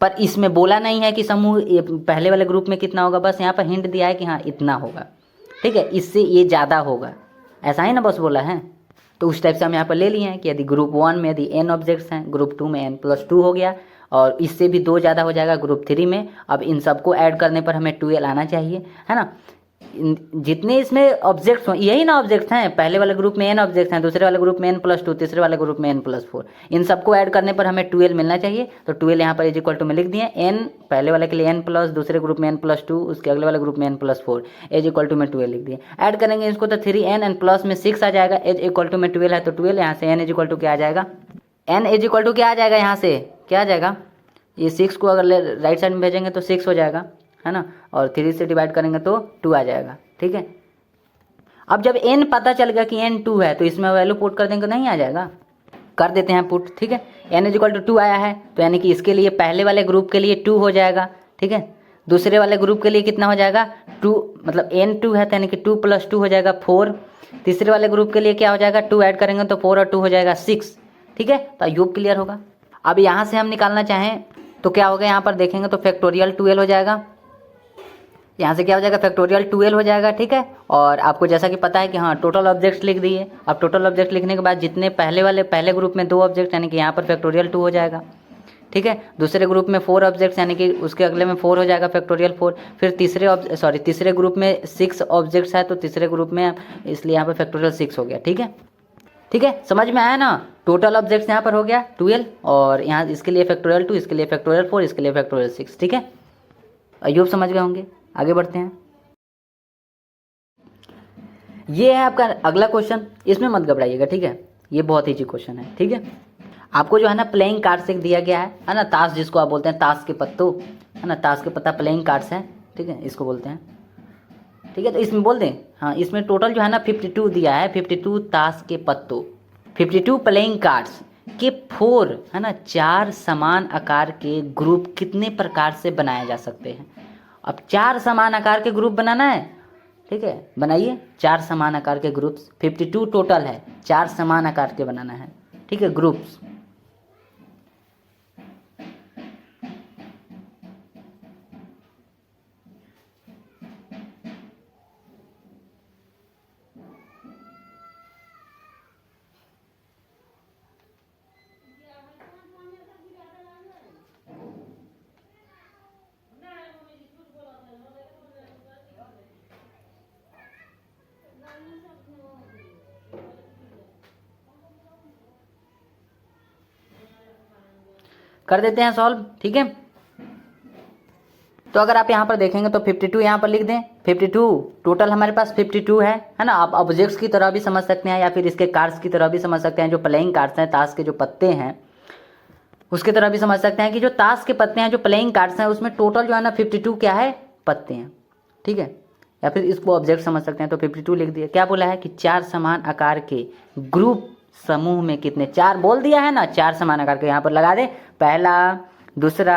पर इसमें बोला नहीं है कि समूह पहले वाले ग्रुप में कितना होगा, बस यहाँ पर हिंट दिया है कि हाँ इतना होगा। ठीक है, इससे ये ज़्यादा होगा, ऐसा ही ना बस बोला है। तो उस टाइप से हम यहाँ पर ले लिए हैं कि यदि ग्रुप 1 में यदि n ऑब्जेक्ट्स हैं, ग्रुप 2 में n+2 हो गया, और इससे भी 2 ज़्यादा हो जाएगा ग्रुप 3 में। अब इन सबको ऐड करने पर हमें 12 आना चाहिए, है ना। जितने इसमें ऑब्जेक्ट्स हों, यही ना ऑब्जेक्ट्स हैं, पहले वाले ग्रुप में n ऑब्जेक्ट्स हैं, दूसरे वाले ग्रुप में n+2, तीसरे वाले ग्रुप में n+4, इन सबको ऐड करने पर हमें 12 मिलना चाहिए। तो 12 यहाँ पर इज इक्वल टू में लिख दिए, n पहले वाले के लिए n+, दूसरे ग्रुप में n+2, उसके अगले वाले ग्रुप में n+4, इज इक्वल टू में 12 लिख दिए। ऐड करेंगे इसको तो 3n एंड प्लस में 6 आ जाएगा, इज इक्वल टू में 12 है तो 12, यहाँ से n इज इक्वल टू क्या आ जाएगा, n इज इक्वल टू क्या आ जाएगा, यहाँ से क्या आ जाएगा, ये 6 को अगर राइट साइड में भेजेंगे तो 6 हो जाएगा, है ना, और 3 से डिवाइड करेंगे तो 2 आ जाएगा। ठीक है, अब जब n पता चल गया कि n 2 है तो इसमें वैल्यू पुट कर देंगे, नहीं आ जाएगा, कर देते हैं पुट। ठीक है, n इज इक्वल टू 2 आया है, तो यानी कि इसके लिए पहले वाले ग्रुप के लिए 2 हो जाएगा। ठीक है, दूसरे वाले ग्रुप के लिए कितना हो जाएगा, 2, मतलब n 2 है तो यानी कि 2 + 2 हो जाएगा 4। तीसरे वाले ग्रुप के लिए क्या हो जाएगा, 2 ऐड करेंगे तो 4 और 2 हो जाएगा 6। ठीक है, तो योग क्लियर होगा। अब यहाँ से हम निकालना चाहें तो क्या होगा, यहाँ पर देखेंगे तो फैक्टोरियल 12 हो जाएगा, यहाँ से क्या हो जाएगा, फैक्टोरियल 12 हो जाएगा। ठीक है, और आपको जैसा कि पता है कि हाँ टोटल ऑब्जेक्ट्स लिख दिए। अब टोटल ऑब्जेक्ट लिखने के बाद जितने पहले ग्रुप में 2 ऑब्जेक्ट यानी कि यहाँ पर फैक्टोरियल 2 हो जाएगा। ठीक है, दूसरे ग्रुप में 4 ऑब्जेक्ट्स यानी कि उसके अगले में 4 हो जाएगा, फैक्टोरियल 4। फिर तीसरे ग्रुप में 6 ऑब्जेक्ट्स है तो तीसरे ग्रुप में, इसलिए यहाँ पर फैक्टोरियल 6 हो गया। ठीक है, ठीक है, समझ में आया ना। टोटल ऑब्जेक्ट्स यहाँ पर हो गया 12, और यहाँ इसके लिए फैक्टोरियल 2, इसके लिए फैक्टोरियल 4, इसके लिए फैक्टोरियल 6। ठीक है, अयूब समझ गए होंगे। आगे बढ़ते हैं, ये है आपका अगला क्वेश्चन, इसमें मत घबराइएगा। ठीक है, ये बहुत ईजी क्वेश्चन है। ठीक है, आपको जो है ना प्लेइंग कार्ड्स एक दिया गया है ना, ताश जिसको आप बोलते हैं, ताश के पत्तों, है ना, ताश के पत्ता प्लेइंग कार्ड्स हैं। ठीक है, इसको बोलते हैं। ठीक है, तो इसमें बोल दें, हाँ इसमें टोटल जो है ना 52 दिया है, 52 ताश के पत्तों, 52 प्लेइंग कार्ड्स के 4, है ना, 4 समान आकार के ग्रुप कितने प्रकार से बनाए जा सकते हैं। अब 4 समान आकार के ग्रुप बनाना है। ठीक है, बनाइए 4 समान आकार के ग्रुप्स, 52 टोटल है, 4 समान आकार के बनाना है। ठीक है, ग्रुप्स। कर देते हैं सॉल्व। ठीक है, तो अगर आप यहाँ पर देखेंगे तो 52 यहाँ पर लिख दें, 52 टोटल हमारे पास 52 है ना। आप ऑब्जेक्ट्स की तरह भी समझ सकते हैं या फिर इसके कार्ड्स की तरह भी समझ सकते हैं, जो प्लेइंग कार्ड्स हैं, ताश के जो पत्ते हैं उसके तरह भी समझ सकते हैं कि जो ताश के पत्ते हैं, जो प्लेइंग कार्ड्स हैं, उसमें टोटल जो है ना 52 क्या है, पत्ते हैं। ठीक है, या फिर इसको ऑब्जेक्ट समझ सकते हैं, तो 52 लिख दिया। क्या बोला है कि 4 समान आकार के ग्रुप समूह में कितने, 4 बोल दिया है ना, 4 समान आकार के यहाँ पर लगा दे, पहला, दूसरा,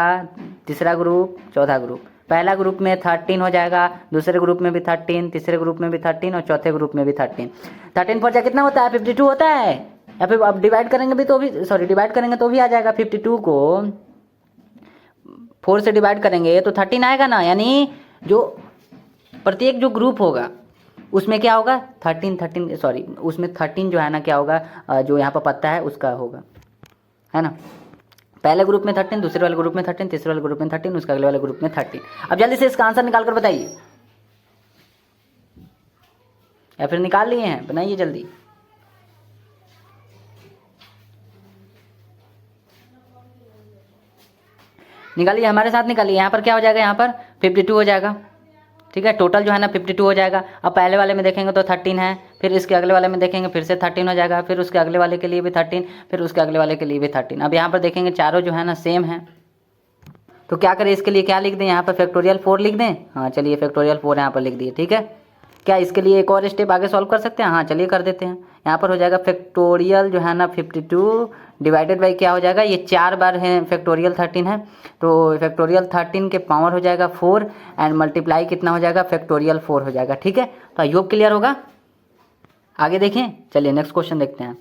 तीसरा ग्रुप, चौथा ग्रुप। पहला ग्रुप में 13 हो जाएगा, दूसरे ग्रुप में भी 13, तीसरे ग्रुप में भी 13 और चौथे ग्रुप में भी 13। 13 पर कितना होता है, 52 होता है। या फिर अब डिवाइड करेंगे भी तो भी, डिवाइड करेंगे तो भी आ जाएगा। 52 को 4 से डिवाइड करेंगे तो 13 आएगा ना, यानी जो प्रत्येक जो ग्रुप होगा उसमें क्या होगा, 13 उसमें 13 जो है ना क्या होगा, जो यहाँ पर पत्ता है उसका होगा, है ना। पहले ग्रुप में 13, दूसरे वाले ग्रुप में 13, तीसरे वाले ग्रुप में 13, उसके अगले वाले ग्रुप में 13। अब जल्दी से इसका आंसर निकाल कर बताइए, या फिर निकाल लिए हैं, बनाइए जल्दी। निकालिए, हमारे साथ निकालिए। यहाँ पर क्या हो जाएगा, यहाँ पर 52 हो जाएगा। ठीक है, टोटल जो है ना 52 हो जाएगा। अब पहले वाले में देखेंगे तो 13 है, फिर इसके अगले वाले में देखेंगे फिर से 13 हो जाएगा, फिर उसके अगले वाले के लिए भी 13, फिर उसके अगले वाले के लिए भी 13। अब यहाँ पर देखेंगे चारों जो है ना सेम है, तो क्या करें, इसके लिए क्या लिख दें, यहाँ पर फैक्टोरियल 4 लिख दें। हाँ चलिए, फैक्टोरियल 4 यहाँ पर लिख दिए। ठीक है, क्या इसके लिए एक और स्टेप आगे सॉल्व कर सकते हैं? हाँ चलिए कर देते हैं। यहाँ पर हो जाएगा फैक्टोरियल जो है ना 52 डिवाइडेड बाई क्या हो जाएगा, ये 4 बार है फैक्टोरियल 13 है, तो फैक्टोरियल 13 के पावर हो जाएगा 4 एंड मल्टीप्लाई कितना हो जाएगा, फैक्टोरियल 4 हो जाएगा। ठीक है, तो आई होप क्लियर होगा। आगे देखें, चलिए नेक्स्ट क्वेश्चन देखते हैं।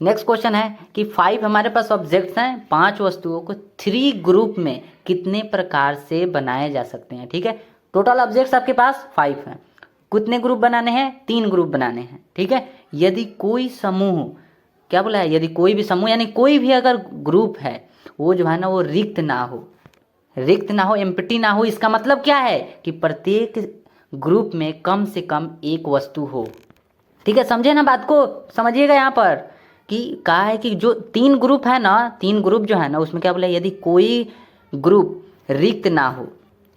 नेक्स्ट क्वेश्चन है कि 5 हमारे पास ऑब्जेक्ट्स हैं, 5 वस्तुओं को 3 ग्रुप में कितने प्रकार से बनाए जा सकते हैं। ठीक है, टोटल ऑब्जेक्ट्स आपके पास 5 हैं, कितने ग्रुप बनाने हैं, 3 ग्रुप बनाने हैं। ठीक है, यदि कोई समूह, क्या बोला है, यदि कोई भी समूह यानी कोई भी अगर ग्रुप है वो जो है ना वो रिक्त ना हो, रिक्त ना हो, एम्प्टी ना हो, इसका मतलब क्या है कि प्रत्येक ग्रुप में कम से कम एक वस्तु हो। ठीक है, समझे ना बात को, समझिएगा यहाँ पर कि कहा है कि जो 3 ग्रुप है ना, 3 ग्रुप जो है ना उसमें क्या बोला, यदि कोई ग्रुप रिक्त ना हो,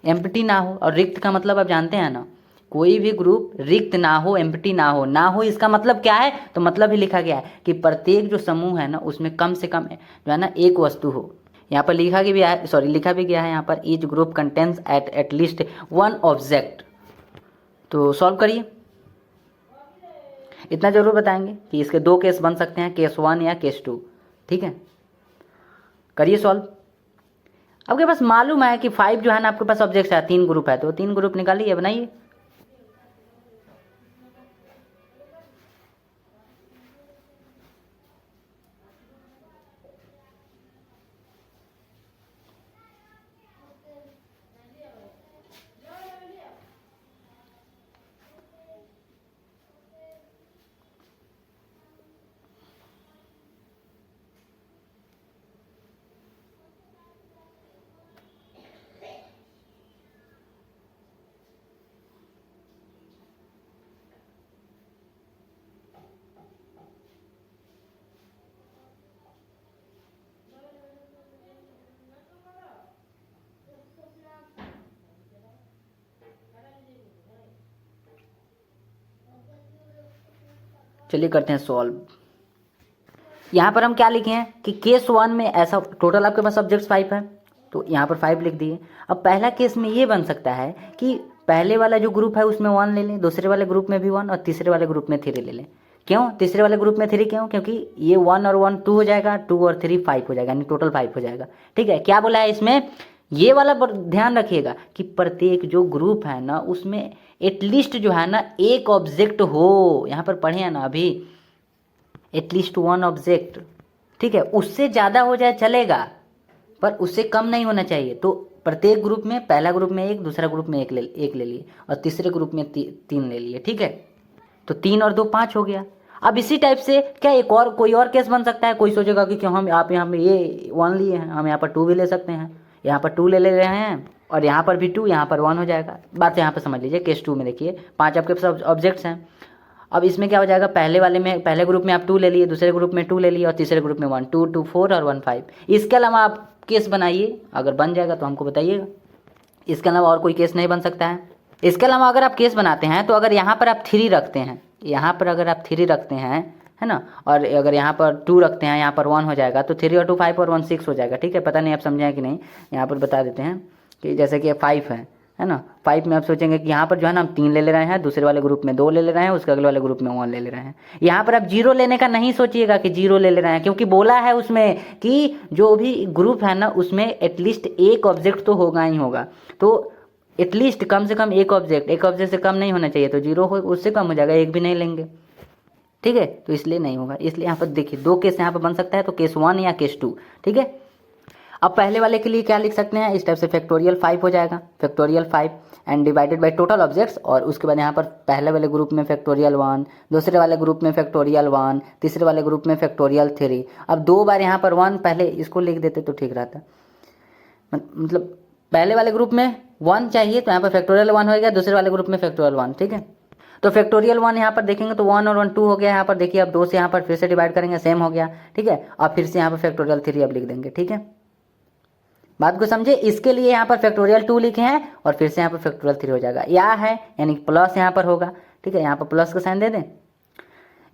एम्प्टी ना हो, और रिक्त का मतलब आप जानते हैं ना, कोई भी ग्रुप रिक्त ना हो, एम्प्टी ना हो, ना हो इसका मतलब क्या है, तो मतलब ही लिखा गया है कि प्रत्येक जो समूह है ना उसमें कम से कम जो है ना एक वस्तु हो। यहाँ पर लिखा भी है, सॉरी लिखा भी गया है यहाँ पर, each group contains at least 1 object. तो सॉल्व करिए, इतना जरूर बताएंगे कि इसके 2 केस बन सकते हैं, केस 1 या केस 2। ठीक है, करिए सॉल्व। आपके पास मालूम है कि 5 जो है ना आपके पास ऑब्जेक्ट है, 3 ग्रुप है, तो 3 ग्रुप निकालिए, बनाइए। चलिए करते हैं सॉल्व। यहाँ पर हम क्या लिखे हैं कि केस 1 में ऐसा, टोटल आपके पास सब्जेक्ट्स 5 है, तो यहाँ पर 5 लिख दिए। अब पहला केस में ये बन सकता है कि पहले वाला जो ग्रुप है उसमें 1 ले लें, दूसरे वाले ग्रुप में भी 1 और तीसरे वाले ग्रुप में 3 ले लें। क्यों तीसरे वाले ग्रुप में 3? क्यों? क्योंकि ये 1 और 1 2 हो जाएगा, 2 और 3 5 हो जाएगा, यानी टोटल 5 हो जाएगा। ठीक है, क्या बोला है इसमें, ये वाला ध्यान रखिएगा कि प्रत्येक जो ग्रुप है ना उसमें एटलीस्ट जो है ना एक ऑब्जेक्ट हो। यहाँ पर पढ़े हैं ना अभी, एटलीस्ट 1 ऑब्जेक्ट। ठीक है, उससे ज़्यादा हो जाए चलेगा पर उससे कम नहीं होना चाहिए। तो प्रत्येक ग्रुप में, पहला ग्रुप में 1, दूसरा ग्रुप में 1 ले लिए और तीसरे ग्रुप में 3 ले लिए। ठीक है, तो 3 और 2 5 हो गया। अब इसी टाइप से क्या एक और कोई और केस बन सकता है? कोई सोचेगा कि क्यों हम आप यहाँ पे ये 1 लिए हैं, हम यहाँ पर 2 भी ले सकते हैं, यहाँ पर 2 ले रहे हैं और यहाँ पर भी 2, यहाँ पर 1 हो जाएगा। बात यहाँ पर समझ लीजिए, केस 2 में देखिए 5 आपके पास ऑब्जेक्ट्स हैं। अब इसमें क्या हो जाएगा, पहले वाले में, पहले ग्रुप में आप 2 ले लिए, दूसरे ग्रुप में 2 ले लिए और तीसरे ग्रुप में 1, 2 2 4 और 1 5। इसके अलावा आप केस बनाइए, अगर बन जाएगा तो हमको बताइएगा। इसके अलावा और कोई केस नहीं बन सकता है। इसके अलावा अगर आप केस बनाते हैं तो अगर यहाँ पर आप 3 रखते हैं, यहाँ पर अगर आप 3 रखते हैं, है ना, और अगर यहाँ पर 2 रखते हैं, यहाँ पर 1 हो जाएगा, तो 3 और 2 5 और 1 6 हो जाएगा। ठीक है, पता नहीं आप समझे कि नहीं, यहाँ पर बता देते हैं कि जैसे कि 5 है ना, 5 में आप सोचेंगे कि यहाँ पर जो है ना हम 3 ले रहे हैं, दूसरे वाले ग्रुप में 2 ले रहे हैं, उसके अगले वाले ग्रुप में 1 ले रहे हैं। यहाँ पर आप 0 लेने का नहीं सोचिएगा कि 0 ले रहे हैं, क्योंकि बोला है उसमें कि जो भी ग्रुप है ना उसमें एटलीस्ट एक ऑब्जेक्ट तो होगा ही होगा। तो एटलीस्ट कम से कम एक ऑब्जेक्ट से कम नहीं होना चाहिए, तो 0 हो उससे कम हो जाएगा, 1 भी नहीं लेंगे। ठीक है, तो इसलिए नहीं होगा। इसलिए यहाँ पर देखिए 2 केस यहाँ पर बन सकता है, तो केस 1 या केस 2। ठीक है, अब पहले वाले के लिए क्या लिख सकते हैं, इस टाइप से फैक्टोरियल 5 हो जाएगा, factorial 5 and divided by total objects, और उसके बाद यहाँ पर पहले वाले ग्रुप में फैक्टोरियल 1, दूसरे वाले ग्रुप में फैक्टोरियल 1, तीसरे वाले ग्रुप में फैक्टोरियल 3। अब 2 बार यहाँ पर 1, पहले इसको लिख देते तो ठीक रहता, मतलब पहले वाले ग्रुप में 1 चाहिए तो यहाँ पर फैक्टोरियल 1 हो गया, दूसरे वाले ग्रुप में फैक्टोरियल 1। ठीक है, तो फैक्टोरियल 1 यहाँ पर देखेंगे तो 1 और 1 2 हो गया। यहाँ पर देखिए अब 2 से यहाँ पर फिर से डिवाइड करेंगे, सेम हो गया। ठीक है, अब फिर से यहाँ पर फैक्टोरियल 3 अब लिख देंगे। ठीक है, बात को समझे। इसके लिए यहाँ पर फैक्टोरियल 2 लिखे हैं और फिर से यहाँ पर फैक्टोरियल 3 हो जाएगा, या है यानी प्लस यहाँ पर होगा। ठीक है, यहाँ पर प्लस का साइन दे दें,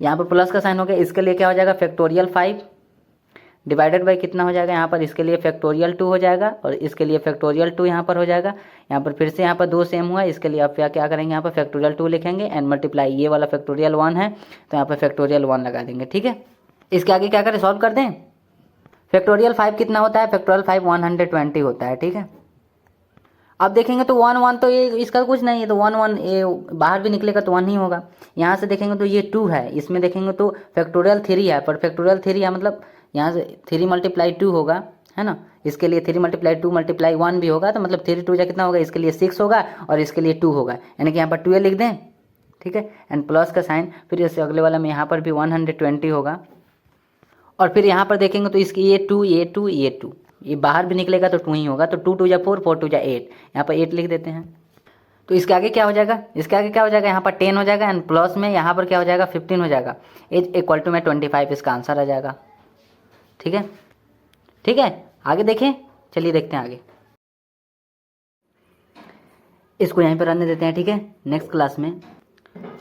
यहाँ पर प्लस का साइन हो गया। इसके लिए क्या हो जाएगा, फैक्टोरियल 5 डिवाइडेड बाई कितना हो जाएगा यहाँ पर, इसके लिए फैक्टोरियल 2 हो जाएगा और इसके लिए फैक्टोरियल 2 यहाँ पर हो जाएगा। यहाँ पर फिर से यहाँ पर 2 सेम हुआ, इसके लिए आप क्या करेंगे, यहाँ पर फैक्टोरियल 2 लिखेंगे एंड मल्टीप्लाई, ये वाला फैक्टोरियल 1 है तो यहाँ पर फैक्टोरियल 1 लगा देंगे। ठीक है, इसके आगे क्या करें, सॉल्व कर दें। फैक्टोरियल 5 कितना होता है, फैक्टोरियल 5 120 होता है। ठीक है, अब देखेंगे तो 1 1 तो ये इसका कुछ नहीं है, तो 1 1 ये बाहर भी निकलेगा तो 1 ही होगा। यहाँ से देखेंगे तो ये 2 है, इसमें देखेंगे तो फैक्टोरियल 3 है, पर फैक्टोरियल 3 है मतलब यहाँ से 3 मल्टीप्लाई 2 होगा, है ना। इसके लिए 3 मल्टीप्लाई 2 मल्टीप्लाई 1 भी होगा, तो मतलब 3 2 जा कितना होगा, इसके लिए 6 होगा और इसके लिए 2 होगा, यानी कि यहाँ पर 12 लिख दें। ठीक है, एंड प्लस का साइन, फिर इससे अगले वाला में यहाँ पर भी 120 होगा और फिर यहाँ पर देखेंगे तो इसकी ये 2 ये 2 ये 2, ये बाहर भी निकलेगा तो 2 ही होगा, तो 2 2 जा 4 4 2 जा 8, यहाँ पर 8 लिख देते हैं। तो इसके आगे क्या हो जाएगा, इसके आगे क्या हो जाएगा, यहाँ पर 10 हो जाएगा एंड प्लस में यहाँ पर क्या हो जाएगा 15 हो जाएगा, एज इक्वल टू में 25 इसका आंसर आ जाएगा। ठीक है, ठीक है, आगे देखें, चलिए देखते हैं आगे, इसको यहीं पर रहने देते हैं। ठीक है, नेक्स्ट क्लास में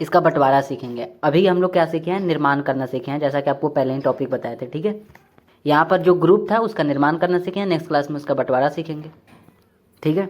इसका बंटवारा सीखेंगे। अभी हम लोग क्या सीखे हैं, निर्माण करना सीखे हैं, जैसा कि आपको पहले ही टॉपिक बताए थे। ठीक है, यहाँ पर जो ग्रुप था उसका निर्माण करना सीखे हैं, नेक्स्ट क्लास में उसका बंटवारा सीखेंगे। ठीक है।